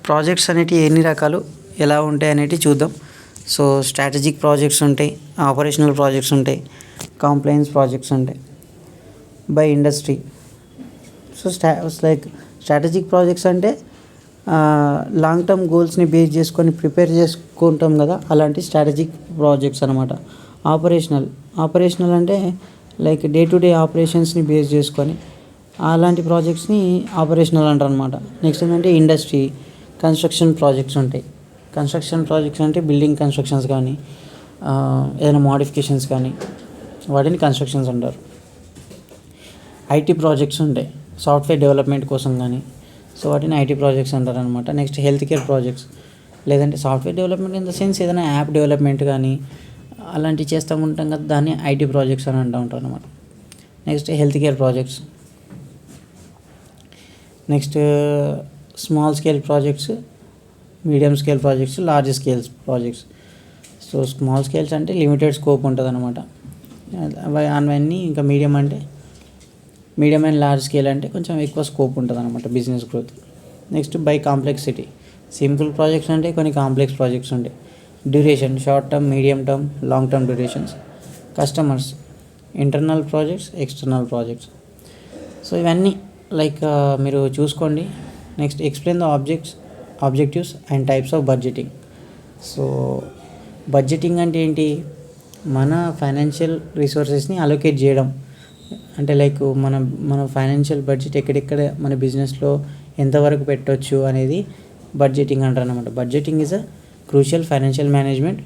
projects అనేటివి ఎన్ని రకాలు, ఎలా ఉంటాయి అనేటివి చూద్దాం. సో స్ట్రాటజిక్ ప్రాజెక్ట్స్ ఉంటాయి, ఆపరేషనల్ ప్రాజెక్ట్స్ ఉంటాయి, కంప్లైన్స్ ప్రాజెక్ట్స్ ఉంటాయి. By industry. So like strategic projects అంటే లాంగ్ టర్మ్ గోల్స్ని బేస్ చేసుకొని ప్రిపేర్ చేసుకుంటాం కదా, అలాంటి స్ట్రాటజిక్ ప్రాజెక్ట్స్ అనమాట. ఆపరేషనల్ అంటే లైక్ డే టు డే ఆపరేషన్స్ని బేస్ చేసుకొని అలాంటి ప్రాజెక్ట్స్ని ఆపరేషనల్ అంటారు అనమాట. నెక్స్ట్ ఏంటంటే ఇండస్ట్రీ, కన్స్ట్రక్షన్ ప్రాజెక్ట్స్ ఉంటాయి. కన్స్ట్రక్షన్ ప్రాజెక్ట్స్ అంటే బిల్డింగ్ కన్స్ట్రక్షన్స్ కానీ ఏదైనా మోడిఫికేషన్స్ కానీ వాటిని కన్స్ట్రక్షన్స్ అంటారు. ఐటీ ప్రాజెక్ట్స్ ఉంటాయి, సాఫ్ట్వేర్ డెవలప్మెంట్ కోసం కానీ, సో వాటిని ఐటీ ప్రాజెక్ట్స్ అంటారు అనమాట. నెక్స్ట్ హెల్త్ కేర్ ప్రాజెక్ట్స్, లేదంటే software development in the sense ఏదైనా యాప్ డెవలప్మెంట్ కానీ అలాంటివి చేస్తూ ఉంటాం కదా, దాన్ని ఐటీ ప్రాజెక్ట్స్ అని అంటూ ఉంటారు అనమాట. Next health care projects. Next small scale projects, medium scale projects, large scale projects. So small scales అంటే లిమిటెడ్ స్కోప్ ఉంటుంది అనమాట అవన్నీ. ఇంకా మీడియం అండ్ లార్జ్ స్కేల్ అంటే కొంచెం ఎక్కువ స్కోప్ ఉంటుంది అనమాట business growth. Next by complexity. Simple projects అంటే కొన్ని కాంప్లెక్స్ ప్రాజెక్ట్స్ ఉంటాయి. Duration, short term, medium term, long term durations. Customers, internal projects, external projects. So ఇవన్నీ లైక్ మీరు చూసుకోండి. Next explain the objectives and types of budgeting. So budgeting అంటే ఏంటి? మన financial రిసోర్సెస్ని allocate చేయడం. అంటే లైక్ మన ఫైనాన్షియల్ బడ్జెట్ ఎక్కడెక్కడ మన బిజినెస్లో ఎంతవరకు పెట్టవచ్చు అనేది బడ్జెటింగ్ అంటారు అనమాట. Budgeting is a crucial financial management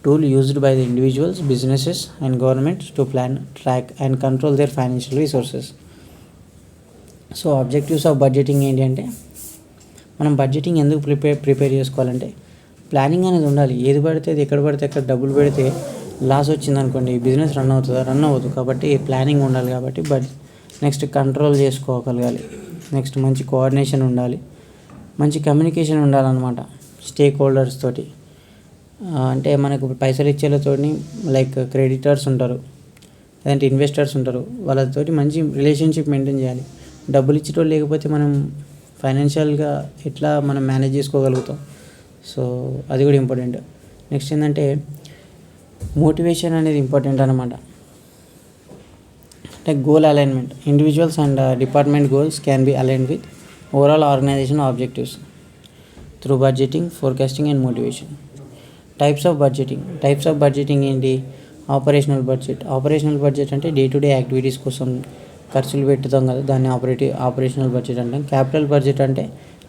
tool used by the individuals, businesses and governments to plan, track and control their financial resources. So objectives of budgeting ఏంటి అంటే, మనం బడ్జెటింగ్ ఎందుకు ప్రిపేర్ చేసుకోవాలంటే, ప్లానింగ్ అనేది ఉండాలి. ఏది పడితే అది ఎక్కడ పడితే అక్కడ డబ్బులు పెడితే లాస్ వచ్చింది అనుకోండి, బిజినెస్ రన్ అవ్వదు. కాబట్టి ప్లానింగ్ ఉండాలి. కాబట్టి నెక్స్ట్ కంట్రోల్ చేసుకోగలగాలి. నెక్స్ట్ మంచి కోఆర్డినేషన్ ఉండాలి, మంచి కమ్యూనికేషన్ ఉండాలన్నమాట స్టేక్ హోల్డర్స్ తోటి. అంటే మనకు పైసలు ఇచ్చేలతోటి లైక్ క్రెడిటర్స్ ఉంటారు, లేదంటే ఇన్వెస్టర్స్ ఉంటారు, వాళ్ళతోటి మంచి రిలేషన్షిప్ మెయింటైన్ చేయాలి. డబ్బులు ఇచ్చేటోళ్ళు లేకపోతే మనం ఫైనాన్షియల్గా ఎట్లా మనం మేనేజ్ చేసుకోగలుగుతాం. సో అది కూడా ఇంపార్టెంట్. నెక్స్ట్ ఏంటంటే మోటివేషన్ అనేది ఇంపార్టెంట్ అనమాట. like goal alignment. Individuals and department goals can be aligned with overall organization objectives through budgeting, forecasting and motivation. Types of budgeting ఏంటి? ఆపరేషనల్ బడ్జెట్ అంటే డే టు డే యాక్టివిటీస్ కోసం ఖర్చులు పెట్టుతాం కదా, దాన్ని operational budget అంటాం. Capital budget అంటే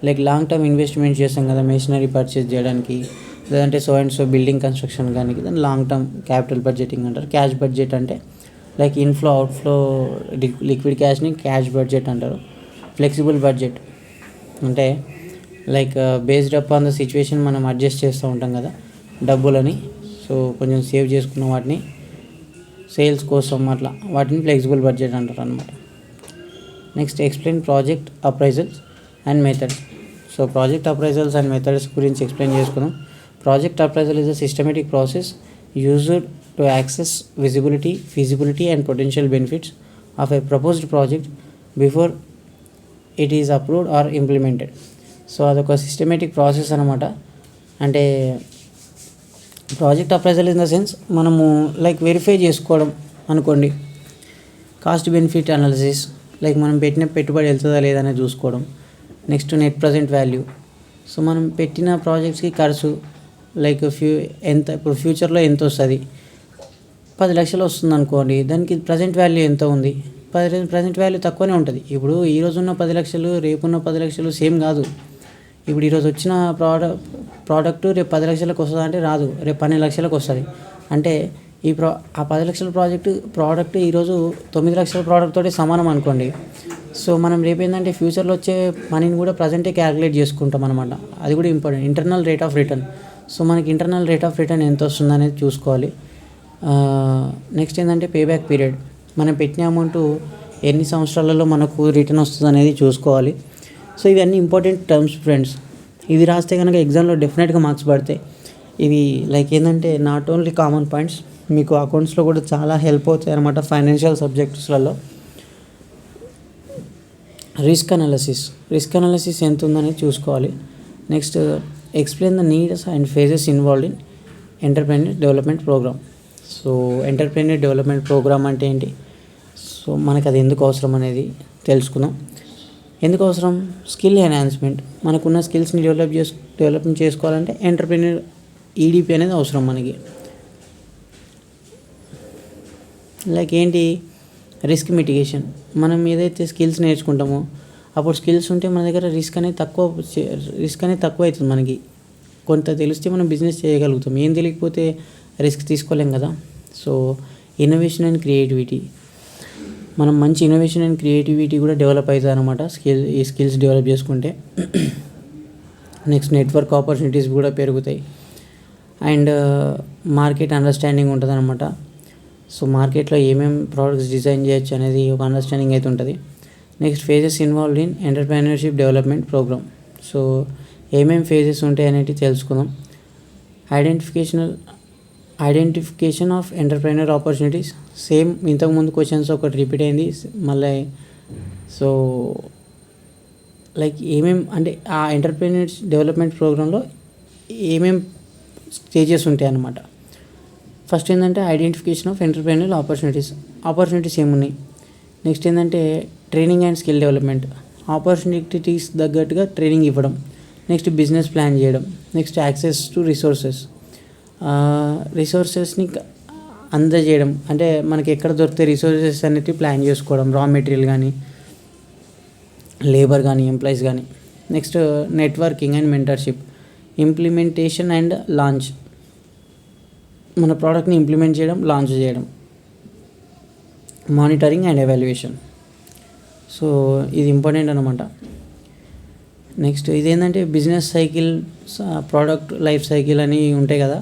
like long term investment చేస్తాం కదా, మెషినరీ పర్చేస్ చేయడానికి, లేదంటే సో బిల్డింగ్ కన్స్ట్రక్షన్ కానీ, దాన్ని లాంగ్ టర్మ్ క్యాపిటల్ బడ్జెటింగ్ అంటారు. క్యాష్ బడ్జెట్ అంటే లైక్ ఇన్ఫ్లో అవుట్ఫ్లో లిక్విడ్ క్యాష్ని క్యాష్ బడ్జెట్ అంటారు. ఫ్లెక్సిబుల్ బడ్జెట్ అంటే like based upon the situation మనం అడ్జస్ట్ చేస్తూ ఉంటాం కదా డబ్బులని. సో కొంచెం సేవ్ చేసుకున్న వాటిని సేల్స్ కోసం అట్లా వాటిని ఫ్లెక్సిబుల్ బడ్జెట్ అంటారు అనమాట. Next explain project appraisals and methods. So project appraisals and methods గురించి ఎక్స్ప్లెయిన్ చేసుకున్నాం. Project appraisal is a systematic process used to access visibility, feasibility and potential benefits of a proposed project before it is approved or implemented. So అదొక systematic process అనమాట. అంటే project appraisal in the sense మనము like verify చేసుకోవడం అనుకోండి. Cost benefit analysis, like మనం పెట్టిన పెట్టుబడి వెళ్తుందా లేదా అనేది చూసుకోవడం. Next net present value. So మనం పెట్టిన ప్రాజెక్ట్స్కి ఖర్చు లైక్ ఇప్పుడు ఫ్యూచర్లో ఎంత వస్తుంది, 10 లక్షలు వస్తుంది అనుకోండి, దానికి ప్రజెంట్ వాల్యూ ఎంత ఉంది, ప్రజెంట్ వాల్యూ తక్కువనే ఉంటుంది. ఇప్పుడు ఈరోజు ఉన్న 10 లక్షలు రేపున్న 10 లక్షలు సేమ్ కాదు. ఇప్పుడు ఈరోజు వచ్చిన ప్రోడక్ట్ రేపు 10 లక్షలకు వస్తుంది అంటే రాదు, రేపు 12 లక్షలకు వస్తుంది. అంటే ఆ 10 లక్షల ప్రోడక్ట్ ఈరోజు 9 లక్షల ప్రోడక్ట్ తోటి సమానం అనుకోండి. సో మనం రేపు ఏంటంటే ఫ్యూచర్లో వచ్చే మనీని కూడా ప్రజెంటే క్యాలిక్యులేట్ చేసుకుంటాం అనమాట. అది కూడా important. Internal rate of return. So మనకి ఇంటర్నల్ రేట్ ఆఫ్ రిటర్న్ ఎంత వస్తుంది అనేది చూసుకోవాలి. నెక్స్ట్ ఏంటంటే పేబ్యాక్ పీరియడ్. మనం పెట్టిన అమౌంట్ ఎన్ని సంవత్సరాలలో మనకు రిటర్న్ వస్తుంది అనేది చూసుకోవాలి. సో ఇవన్నీ ఇంపార్టెంట్ టర్మ్స్ ఫ్రెండ్స్. ఇవి రాస్తే కనుక ఎగ్జామ్లో డెఫినెట్గా మార్క్స్ పడతాయి. ఇవి లైక్ ఏంటంటే నాట్ ఓన్లీ కామన్ పాయింట్స్, మీకు అకౌంట్స్లో కూడా చాలా హెల్ప్ అవుతాయి అనమాట ఫైనాన్షియల్ సబ్జెక్ట్స్లలో. రిస్క్ అనాలిసిస్ ఎంత ఉందనేది చూసుకోవాలి. Next explain the needs and phases involved in entrepreneur development program. So entrepreneur development program అంటే ఏంటి, సో మనకు అది ఎందుకు అవసరం అనేది తెలుసుకుందాం. ఎందుకు అవసరం? Skill enhancement. మనకున్న స్కిల్స్ని డెవలప్మెంట్ చేసుకోవాలంటే ఎంటర్ప్రెన్యూర్ ఈడీపీ అనేది అవసరం మనకి. లైక్ ఏంటి? Risk mitigation. మనం ఏదైతే స్కిల్స్ నేర్చుకుంటామో అప్పుడు స్కిల్స్ ఉంటే మన దగ్గర రిస్క్ అనేది తక్కువ అవుతుంది. మనకి కొంత తెలిస్తే మనం బిజినెస్ చేయగలుగుతాం. ఏం తెలియకపోతే రిస్క్ తీసుకోలేం కదా. So innovation and creativity. మనం మంచి ఇన్నోవేషన్ అండ్ క్రియేటివిటీ కూడా డెవలప్ అవుతుంది అనమాట ఈ స్కిల్స్ డెవలప్ చేసుకుంటే. నెక్స్ట్ నెట్వర్క్ ఆపర్చునిటీస్ కూడా పెరుగుతాయి. అండ్ మార్కెట్ అండర్స్టాండింగ్ ఉంటుంది అనమాట. సో మార్కెట్లో ఏమేమి ప్రోడక్ట్స్ డిజైన్ చేయొచ్చు అనేది ఒక అండర్స్టాండింగ్ అయితే ఉంటుంది. Next phases involved in entrepreneurship development program. So ఏమేమి ఫేజెస్ ఉంటాయి అనేది తెలుసుకుందాం. Identification of entrepreneur opportunities. Same ఇంతకుముందు క్వశ్చన్స్ ఒకటి రిపీట్ అయింది మళ్ళీ. సో లైక్ అంటే ఆ ఎంటర్ప్రెన్యూర్స్ డెవలప్మెంట్ ప్రోగ్రాంలో ఏమేమి స్టేజెస్ ఉంటాయి అన్నమాట. ఫస్ట్ ఏంటంటే ఐడెంటిఫికేషన్ ఆఫ్ ఎంటర్ప్రెన్యూర్ ఆపర్చునిటీస్ ఏమున్నాయి. నెక్స్ట్ ఏంటంటే training and skill development. Opportunities తగ్గట్టుగా ట్రైనింగ్ ఇవ్వడం. నెక్స్ట్ బిజినెస్ ప్లాన్ చేయడం. నెక్స్ట్ యాక్సెస్ టు రిసోర్సెస్ని అందజేయడం. అంటే మనకి ఎక్కడ దొరికితే రిసోర్సెస్ అనేవి ప్లాన్ చేసుకోవడం, రా మెటీరియల్ కానీ, లేబర్ కానీ, ఎంప్లాయీస్ కానీ. Next networking and mentorship. Implementation and launch. మన ప్రోడక్ట్ని ఇంప్లిమెంట్ చేయడం, లాంచ్ చేయడం, మానిటరింగ్ అండ్ ఎవాల్యుయేషన్. సో ఇది ఇంపార్టెంట్ అనమాట. నెక్స్ట్ ఇదేంటంటే business cycle, product life cycle అని ఉంటాయి కదా,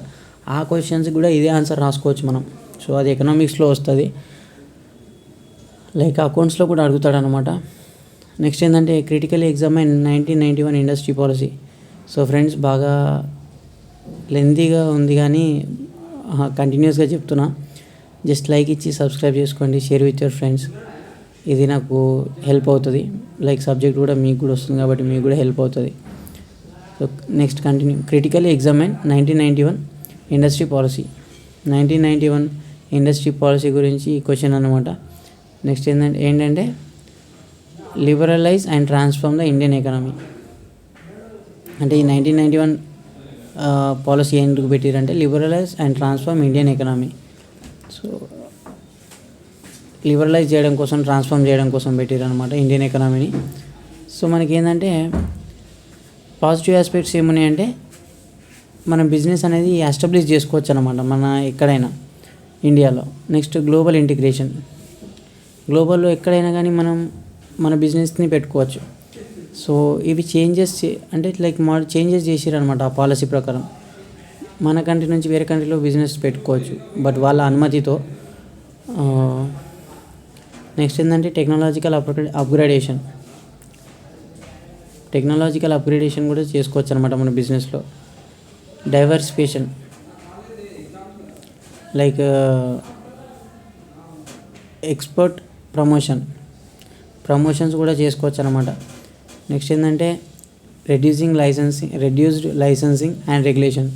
ఆ క్వశ్చన్స్ కూడా ఇదే ఆన్సర్ రాసుకోవచ్చు మనం. సో అది ఎకనామిక్స్లో వస్తుంది, లైక్ అకౌంట్స్లో కూడా అడుగుతాడు అనమాట. నెక్స్ట్ ఏంటంటే critically ఎగ్జామైన్ 1991 industry policy. So friends బాగా లెంతీగా ఉంది కానీ కంటిన్యూస్గా చెప్తున్నా. జస్ట్ లైక్ ఇచ్చి సబ్స్క్రైబ్ చేసుకోండి, షేర్ విత్ యువర్ ఫ్రెండ్స్. ఇది నాకు హెల్ప్ అవుతుంది, లైక్ సబ్జెక్ట్ కూడా మీకు కూడా వస్తుంది కాబట్టి మీకు కూడా హెల్ప్ అవుతుంది. So next continue. Critically ఎగ్జామైన్ 1991 industry policy. 1991 industry policy గురించి క్వశ్చన్ అనమాట. నెక్స్ట్ ఏంటంటే liberalise and transform the Indian economy. అంటే ఈ 1991 పాలసీ ఎందుకు పెట్టారంటే liberalise and transform Indian economy. So liberalise చేయడం కోసం, ట్రాన్స్ఫార్మ్ చేయడం కోసం పెట్టారనమాట ఇండియన్ ఎకానమీని. సో మనకి ఏంటంటే పాజిటివ్ ఆస్పెక్ట్స్ ఏమున్నాయంటే మన బిజినెస్ అనేది ఎస్టాబ్లిష్ చేసుకోవచ్చు అనమాట మన ఎక్కడైనా ఇండియాలో. Next global integration. గ్లోబల్లో ఎక్కడైనా కానీ మనం మన బిజినెస్ని పెట్టుకోవచ్చు. సో ఇవి అంటే లైక్ చేంజెస్ చేసారనమాట ఆ పాలసీ ప్రకారం. మన కంట్రీ నుంచి వేరే కంట్రీలో బిజినెస్ పెట్టుకోవచ్చు, బట్ వాళ్ళ అనుమతితో. నెక్స్ట్ ఏంటంటే టెక్నాలజికల్ అప్గ్రేడేషన్. టెక్నాలజికల్ అప్గ్రేడేషన్ కూడా చేసుకోవచ్చు అనమాట మన బిజినెస్లో. డైవర్సిఫికేషన్, లైక్ ఎక్స్పోర్ట్ ప్రమోషన్స్ కూడా చేసుకోవచ్చు అనమాట. నెక్స్ట్ ఏంటంటే reduced licensing and regulation.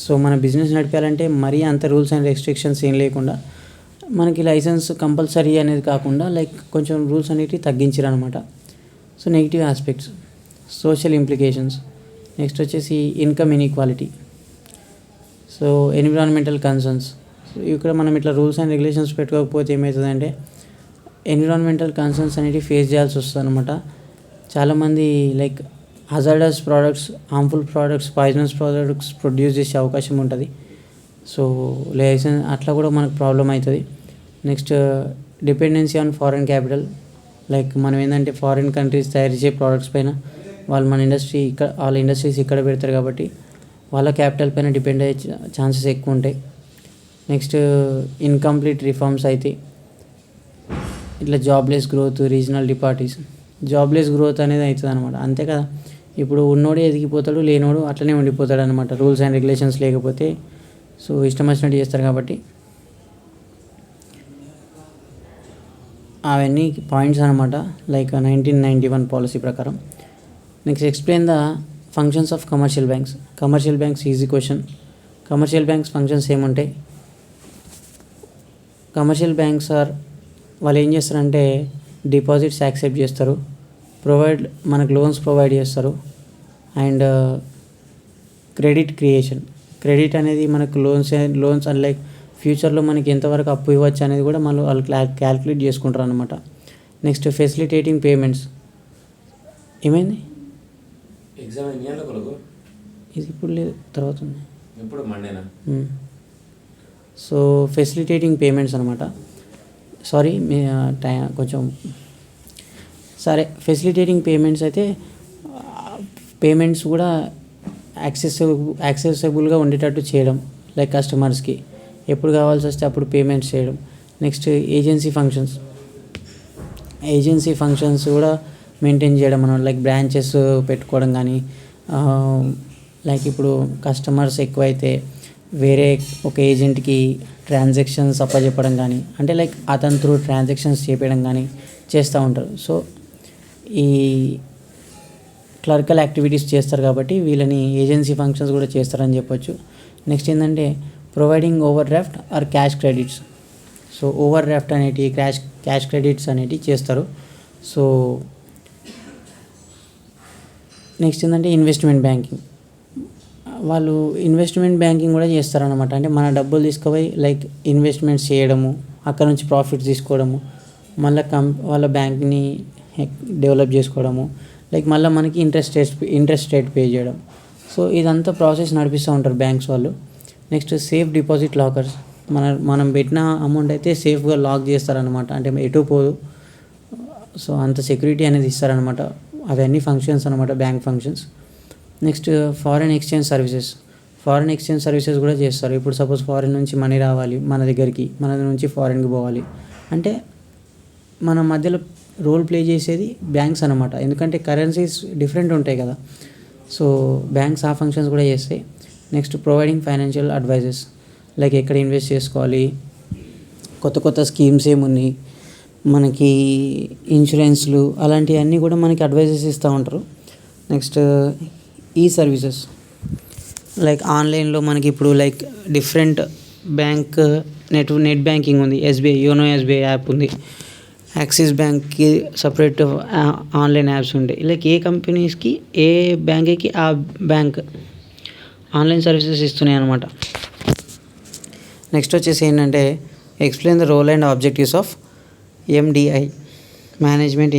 So మన బిజినెస్ నడిపాలంటే మరీ అంత రూల్స్ అండ్ రెస్ట్రిక్షన్స్ ఏం లేకుండా మనకి లైసెన్స్ కంపల్సరీ అనేది కాకుండా లైక్ కొంచెం రూల్స్ అనేవి తగ్గించారనమాట. So negative aspects, social implications. Next వచ్చేసి income inequality. So environmental concerns. So ఇక్కడ మనం ఇట్లా రూల్స్ అండ్ రెగ్యులేషన్స్ పెట్టుకోకపోతే ఏమవుతుందంటే ఎన్విరాన్మెంటల్ కన్సర్న్స్ అనేవి ఫేస్ చేయాల్సి వస్తుంది అనమాట. చాలామంది like hazardous products, harmful products, poisonous products produce చేసే అవకాశం ఉంటుంది. సో లైసెన్స్ అట్లా కూడా మనకు ప్రాబ్లం అవుతుంది. Next dependency on foreign capital. Like మనం ఏంటంటే ఫారిన్ కంట్రీస్ తయారు చేసే ప్రోడక్ట్స్ పైన వాళ్ళ ఇండస్ట్రీస్ ఇక్కడ పెడతారు కాబట్టి వాళ్ళ క్యాపిటల్ పైన డిపెండ్ అయ్యే ఛాన్సెస్ ఎక్కువ ఉంటాయి. నెక్స్ట్ ఇన్కంప్లీట్ రిఫార్మ్స్ అయితే ఇట్లా jobless growth, regional disparities. Jobless growth అనేది అవుతుంది అనమాట. అంతే కదా, ఇప్పుడు ఉన్నోడే ఎదిగిపోతాడు, లేనోడు అట్లనే ఉండిపోతాడు అనమాట రూల్స్ అండ్ రెగ్యులేషన్స్ లేకపోతే. సో ఇష్టం వచ్చినట్టు చేస్తారు కాబట్టి అవన్నీ పాయింట్స్ అనమాట లైక్ 1991 పాలసీ ప్రకారం. Next explain the functions of commercial banks. Commercial banks easy question. Commercial banks functions ఏముంటాయి? కమర్షియల్ బ్యాంక్స్ వాళ్ళు ఏం చేస్తారంటే డిపాజిట్స్ యాక్సెప్ట్ చేస్తారు, మనకు లోన్స్ ప్రొవైడ్ చేస్తారు, అండ్ క్రెడిట్ క్రియేషన్. క్రెడిట్ అనేది మనకు లోన్స్ అండ్ లైక్ ఫ్యూచర్లో మనకి ఎంతవరకు అప్పు ఇవ్వచ్చు అనేది కూడా వాళ్ళు క్యాల్కులేట్ చేసుకుంటారు అనమాట. Next facilitating payments. ఏమైంది ఎగ్జామ్ ఇది ఇప్పుడు లేదు, తర్వాత ఉంది. ఇప్పుడు మండేనా? సో ఫెసిలిటేటింగ్ పేమెంట్స్ అనమాట. సారీ కొంచెం సరే. ఫెసిలిటేటింగ్ పేమెంట్స్ అయితే పేమెంట్స్ కూడా యాక్సెసిబుల్గా ఉండేటట్టు చేయడం, లైక్ కస్టమర్స్కి ఎప్పుడు కావాల్సి వస్తే అప్పుడు పేమెంట్స్ చేయడం. నెక్స్ట్ ఏజెన్సీ ఫంక్షన్స్ కూడా మెయింటైన్ చేయడం మనం, లైక్ బ్రాంచెస్ పెట్టుకోవడం కానీ, లైక్ ఇప్పుడు కస్టమర్స్ ఎక్కువైతే వేరే ఒక ఏజెంట్కి ట్రాన్సాక్షన్స్ అప్పచెప్పడం కానీ, అంటే లైక్ అతని త్రూ ట్రాన్సాక్షన్స్ చేపించడం కానీ చేస్తూ ఉంటారు. సో ఈ క్లర్కల్ యాక్టివిటీస్ చేస్తారు కాబట్టి వీళ్ళని ఏజెన్సీ ఫంక్షన్స్ కూడా చేస్తారని చెప్పొచ్చు. నెక్స్ట్ ఏంటంటే providing over draft are cash credits. So over draft అనేటి క్యాష్ క్రెడిట్స్ అనేటివి చేస్తారు. సో నెక్స్ట్ ఏంటంటే ఇన్వెస్ట్మెంట్ బ్యాంకింగ్. వాళ్ళు ఇన్వెస్ట్మెంట్ బ్యాంకింగ్ కూడా చేస్తారనమాట. అంటే మన డబ్బులు తీసుకుపోయి లైక్ ఇన్వెస్ట్మెంట్స్ చేయడము, అక్కడ నుంచి ప్రాఫిట్స్ తీసుకోవడము, మళ్ళీ వాళ్ళ బ్యాంక్ని డెవలప్ చేసుకోవడము, లైక్ మళ్ళీ మనకి ఇంట్రెస్ట్ రేట్ పే చేయడం. సో ఇదంతా ప్రాసెస్ నడిపిస్తూ ఉంటారు బ్యాంక్స్ వాళ్ళు. నెక్స్ట్ సేఫ్ డిపాజిట్ లాకర్స్, మనం పెట్టిన అమౌంట్ అయితే సేఫ్గా లాక్ చేస్తారనమాట, అంటే ఎటు పోదు. సో అంత సెక్యూరిటీ అనేది ఇస్తారనమాట. అవన్నీ ఫంక్షన్స్ అనమాట, bank functions. Next foreign exchange services కూడా చేస్తారు. ఇప్పుడు సపోజ్ ఫారిన్ నుంచి మనీ రావాలి మన దగ్గరికి, మన నుంచి ఫారిన్కి పోవాలి అంటే మన మధ్యలో రోల్ ప్లే చేసేది బ్యాంక్స్ అనమాట, ఎందుకంటే కరెన్సీస్ డిఫరెంట్ ఉంటాయి కదా. సో బ్యాంక్స్ ఆ ఫంక్షన్స్ కూడా చేస్తాయి. Next providing financial advises, like ఎక్కడ ఇన్వెస్ట్ చేసుకోవాలి, కొత్త స్కీమ్స్ ఏమున్నాయి, మనకి ఇన్సూరెన్స్లు అలాంటివన్నీ కూడా మనకి అడ్వైజెస్ ఇస్తూ ఉంటారు. నెక్స్ట్ ఈ సర్వీసెస్, లైక్ ఆన్లైన్లో మనకి ఇప్పుడు like different bank net banking ఉంది, ఎస్బీఐ యోనో ఎస్బీఐ యాప్ ఉంది, యాక్సిస్ బ్యాంక్కి సపరేట్ ఆన్లైన్ యాప్స్ ఉంటాయి. లైక్ ఏ కంపెనీస్కి ఏ బ్యాంక్కి ఆ బ్యాంక్ ఆన్లైన్ సర్వీసెస్ ఇస్తున్నాయి అన్నమాట. నెక్స్ట్ వచ్చేసి ఏంటంటే explain the role and objectives of MDI, management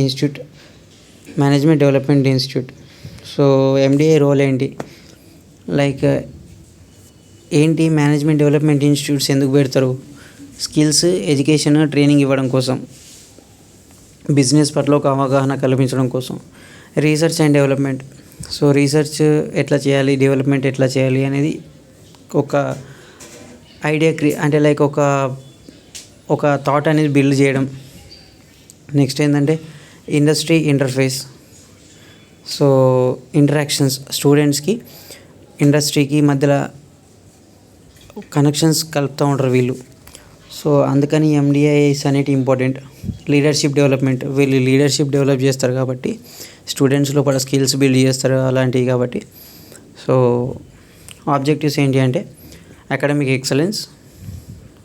development institute. So MDI role ఏంటి, లైక్ ఏంటి, మేనేజ్మెంట్ డెవలప్మెంట్ ఇన్స్టిట్యూట్స్ ఎందుకు పెడతారు, స్కిల్స్, ఎడ్యుకేషన్, ట్రైనింగ్ ఇవ్వడం కోసం, బిజినెస్ పట్ల ఒక అవగాహన కల్పించడం కోసం. Research and development, so research ఎట్లా చేయాలి, డెవలప్మెంట్ ఎట్లా చేయాలి అనేది ఒక ఐడియా అంటే లైక్ ఒక థాట్ అనేది బిల్డ్ చేయడం. నెక్స్ట్ ఏంటంటే ఇండస్ట్రీ ఇంటర్ఫేస్, సో ఇంటరాక్షన్స్, స్టూడెంట్స్కి ఇండస్ట్రీకి మధ్యలో కనెక్షన్స్ కలుపుతూ ఉంటారు వీళ్ళు. సో అందుకని ఎండిఐస్ అనేవి ఇంపార్టెంట్. లీడర్షిప్ డెవలప్మెంట్, వీళ్ళు లీడర్షిప్ డెవలప్ చేస్తారు కాబట్టి స్టూడెంట్స్ లోపల స్కిల్స్ బిల్డ్ చేస్తారు అలాంటివి కాబట్టి. సో ఆబ్జెక్టివ్స్ ఏంటి అంటే అకాడమిక్ ఎక్సలెన్స్,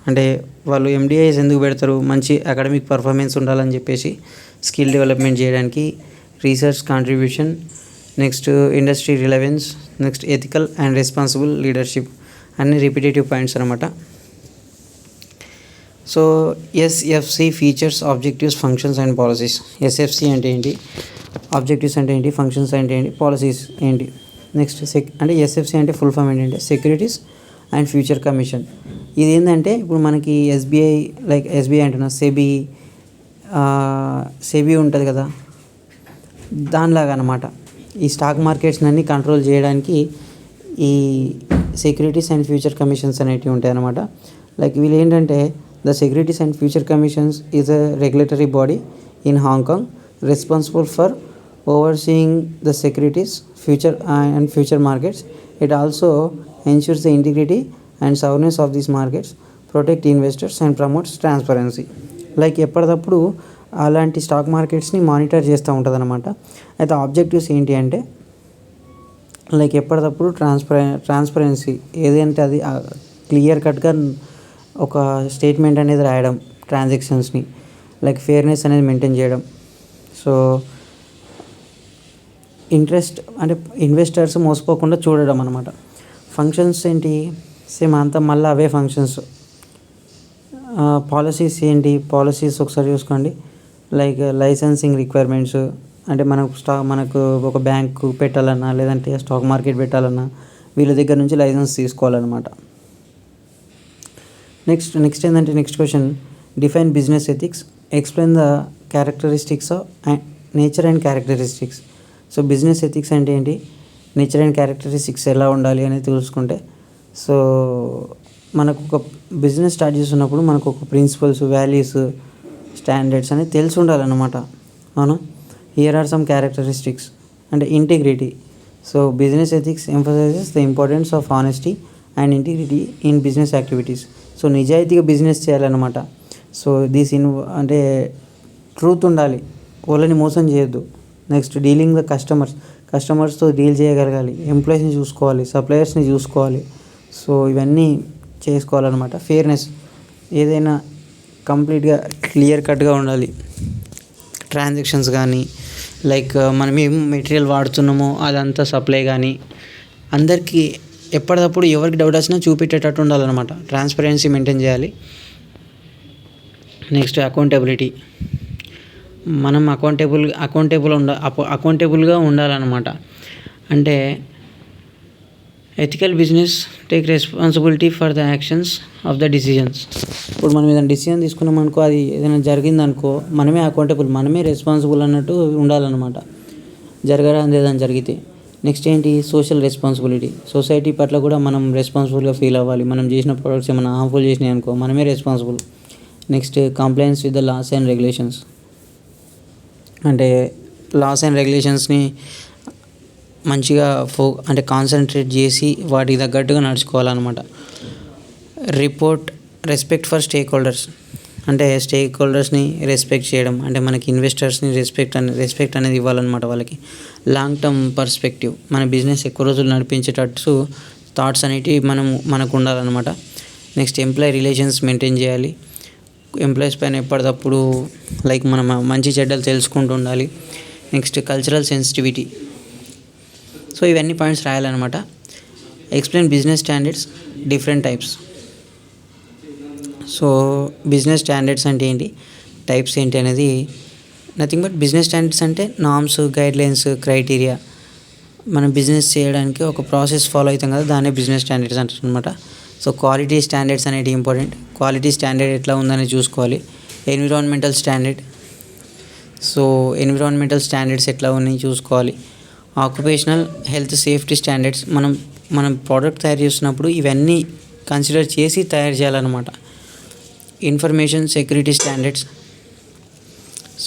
అంటే వాళ్ళు ఎండిఐస్ ఎందుకు పెడతారు, మంచి అకాడమిక్ పర్ఫార్మెన్స్ ఉండాలని చెప్పేసి స్కిల్ డెవలప్మెంట్ చేయడానికి. Research contribution, next industry relevance, next ethical and responsible leadership, అన్ని రిపిటేటివ్ పాయింట్స్ అనమాట. So SFC features, objectives, functions and policies. SFC అంటే ఏంటి, ఆబ్జెక్టివ్స్ అంటే ఏంటి, ఫంక్షన్స్ అంటే ఏంటి, పాలసీస్ ఏంటి. నెక్స్ట్ అంటే ఎస్ఎఫ్సి అంటే ఫుల్ ఫామ్ ఏంటంటే సెక్యూరిటీస్ అండ్ ఫ్యూచర్ కమిషన్. ఇది ఏంటంటే ఇప్పుడు మనకి ఎస్బీఐ అంటున్నా, సెబీ ఉంటుంది కదా, దానిలాగా అనమాట. ఈ స్టాక్ మార్కెట్స్ని అన్ని కంట్రోల్ చేయడానికి ఈ సెక్యూరిటీస్ అండ్ ఫ్యూచర్ కమిషన్స్ అనేటివి ఉంటాయి అన్నమాట. లైక్ వీళ్ళు ఏంటంటే the securities and future commissions is a regulatory body in Hong Kong responsible for overseeing the securities future markets. It also ensures the integrity and soundness of these markets, protect investors and promotes transparency. Like ఎప్పటికప్పుడు అలాంటి stock మార్కెట్స్ని monitor చేస్తూ ఉంటుంది అనమాట. అయితే objectives ఏంటి అంటే like ఎప్పటికప్పుడు transparency ఏదంటే అది క్లియర్ కట్గా ఒక స్టేట్మెంట్ అనేది రాయడం, ట్రాన్సాక్షన్స్ని లైక్ ఫేర్నెస్ అనేది మెయింటైన్ చేయడం. సో ఇంట్రెస్ట్ అంటే ఇన్వెస్టర్స్ మోసపోకుండా చూడడం అనమాట. ఫంక్షన్స్ ఏంటి, సేమ్ అంతా మళ్ళీ అవే ఫంక్షన్స్. పాలసీస్ ఏంటి, పాలసీస్ ఒకసారి చూసుకోండి. లైక్ లైసెన్సింగ్ రిక్వైర్మెంట్స్, అంటే మనకు ఒక బ్యాంకు పెట్టాలన్నా లేదంటే స్టాక్ మార్కెట్ పెట్టాలన్నా వీళ్ళ దగ్గర నుంచి లైసెన్స్ తీసుకోవాలన్నమాట. నెక్స్ట్ ఏంటంటే next question, define business ethics, explain the characteristics of nature and characteristics. So business ethics అంటే ఏంటి, నేచర్ అండ్ క్యారెక్టరిస్టిక్స్ ఎలా ఉండాలి అనేది తెలుసుకుంటే, సో మనకు ఒక బిజినెస్ స్టార్ట్ చేస్తున్నప్పుడు మనకు ఒక ప్రిన్సిపల్స్, వాల్యూస్, స్టాండర్డ్స్ అనేది తెలిసి ఉండాలన్నమాట. అవునా. హియర్ ఆర్ సమ్ క్యారెక్టరిస్టిక్స్ అంటే integrity. So business ethics emphasises the importance of honesty and integrity in business activities. So నిజాయితీగా బిజినెస్ చేయాలన్నమాట. సో అంటే ట్రూత్ ఉండాలి, వాళ్ళని మోసం చేయొద్దు. నెక్స్ట్ డీలింగ్ ద కస్టమర్స్తో డీల్ చేయగలగాలి, ఎంప్లాయీస్ని చూసుకోవాలి, సప్లయర్స్ని చూసుకోవాలి. సో ఇవన్నీ చేసుకోవాలన్నమాట. ఫేర్నెస్, ఏదైనా కంప్లీట్గా క్లియర్ కట్గా ఉండాలి. ట్రాన్సాక్షన్స్ కానీ లైక్ మనం ఏం మెటీరియల్ వాడుతున్నామో అదంతా సప్లై కానీ అందరికీ ఎప్పటికప్పుడు ఎవరికి డౌట్ వచ్చినా చూపెట్టేటట్టు ఉండాలన్నమాట. ట్రాన్స్పరెన్సీ మెయింటైన్ చేయాలి. నెక్స్ట్ అకౌంటబిలిటీ, మనం అకౌంటబుల్గా ఉండాలన్నమాట. అంటే ethical business take responsibility for the actions of the decisions. ఇప్పుడు మనం ఏదైనా డిసిజన్ తీసుకున్నాం అనుకో, అది ఏదైనా జరిగిందనుకో మనమే అకౌంటబుల్, మనమే రెస్పాన్సిబుల్ అన్నట్టు ఉండాలన్నమాట, జరగరాంది ఏదైనా జరిగితే. నెక్స్ట్ ఏంటి, సోషల్ రెస్పాన్సిబిలిటీ. సొసైటీ పట్ల కూడా మనం రెస్పాన్సిబుల్గా ఫీల్ అవ్వాలి. మనం చేసిన ప్రొడక్ట్స్ ఏమైనా హార్మ్ఫుల్ చేసినాయి అనుకో మనమే responsible. Next complaints with the laws and regulations. అంటే లాస్ అండ్ రెగ్యులేషన్స్ని మంచిగా అంటే కాన్సన్ట్రేట్ చేసి వాటికి తగ్గట్టుగా నడుచుకోవాలన్నమాట. Report respect for stakeholders. అంటే స్టేక్ హోల్డర్స్ని రెస్పెక్ట్ చేయడం, అంటే మనకి ఇన్వెస్టర్స్ని రెస్పెక్ట్ అనేది ఇవ్వాలన్నమాట వాళ్ళకి. లాంగ్ టర్మ్ పర్స్పెక్టివ్, మన బిజినెస్ ఎక్కువ రోజులు నడిపించేటట్టు థాట్స్ అనేటివి మనకు ఉండాలన్నమాట. నెక్స్ట్ ఎంప్లాయీ రిలేషన్స్ మెయింటైన్ చేయాలి. ఎంప్లాయీస్ పైన ఎప్పటికప్పుడు మనం మంచి చెడ్డలు తెలుసుకుంటూ ఉండాలి. Next cultural sensitivity. సో ఇవన్నీ పాయింట్స్ రాయాలన్నమాట. Explain business standards different types. So business standards అంటే ఏంటి, టైప్స్ ఏంటి అనేది నథింగ్ బట్ బిజినెస్ స్టాండర్డ్స్ అంటే నార్మ్స్, గైడ్లైన్స్, క్రైటీరియా. మనం బిజినెస్ చేయడానికి ఒక ప్రాసెస్ ఫాలో అవుతాం కదా, దాన్నే బిజినెస్ స్టాండర్డ్స్ అంటారు అనమాట. సో క్వాలిటీ స్టాండర్డ్స్ అనేవి ఇంపార్టెంట్. క్వాలిటీ స్టాండర్డ్ ఎట్లా ఉందని చూసుకోవాలి. Environmental standard. So environmental standards ఎట్లా ఉన్నాయి చూసుకోవాలి. Occupational health safety standards. మనం ప్రోడక్ట్ తయారు చేస్తున్నప్పుడు ఇవన్నీ కన్సిడర్ చేసి తయారు చేయాలన్నమాట. Information security standards,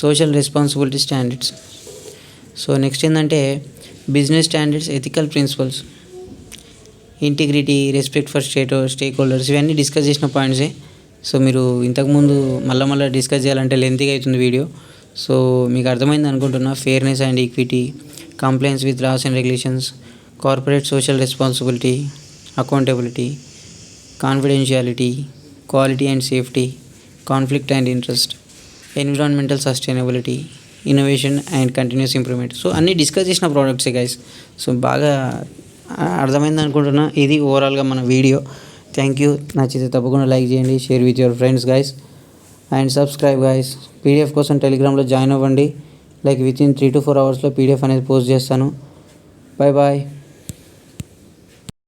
social responsibility standards. So next ఏంటంటే business standards, ethical principles, integrity, respect for stakeholders. ఇవన్నీ డిస్కస్ చేసిన పాయింట్సే. సో మీరు ఇంతకుముందు మళ్ళీ డిస్కస్ చేయాలంటే లెంతీగా అవుతుంది వీడియో. సో మీకు అర్థమైంది అనుకుంటున్నా. Fairness and equity, complaints with laws and regulations, corporate social responsibility, accountability, confidentiality, quality and safety, conflict and interest, environmental sustainability, innovation and continuous improvement. So అన్నీ డిస్కస్ చేసిన ప్రోడక్ట్సే గైస్. సో బాగా అర్థమైంది అనుకుంటున్నా. ఇది ఓవరాల్గా మన వీడియో. Thank you. నచ్చితే తప్పకుండా లైక్ చేయండి, share with your friends guys and subscribe guys. PDF కోసం టెలిగ్రామ్లో జాయిన్ అవ్వండి. వితిన్ 3 to 4 అవర్స్లో పీడిఎఫ్ అనేది పోస్ట్ చేస్తాను. Bye bye.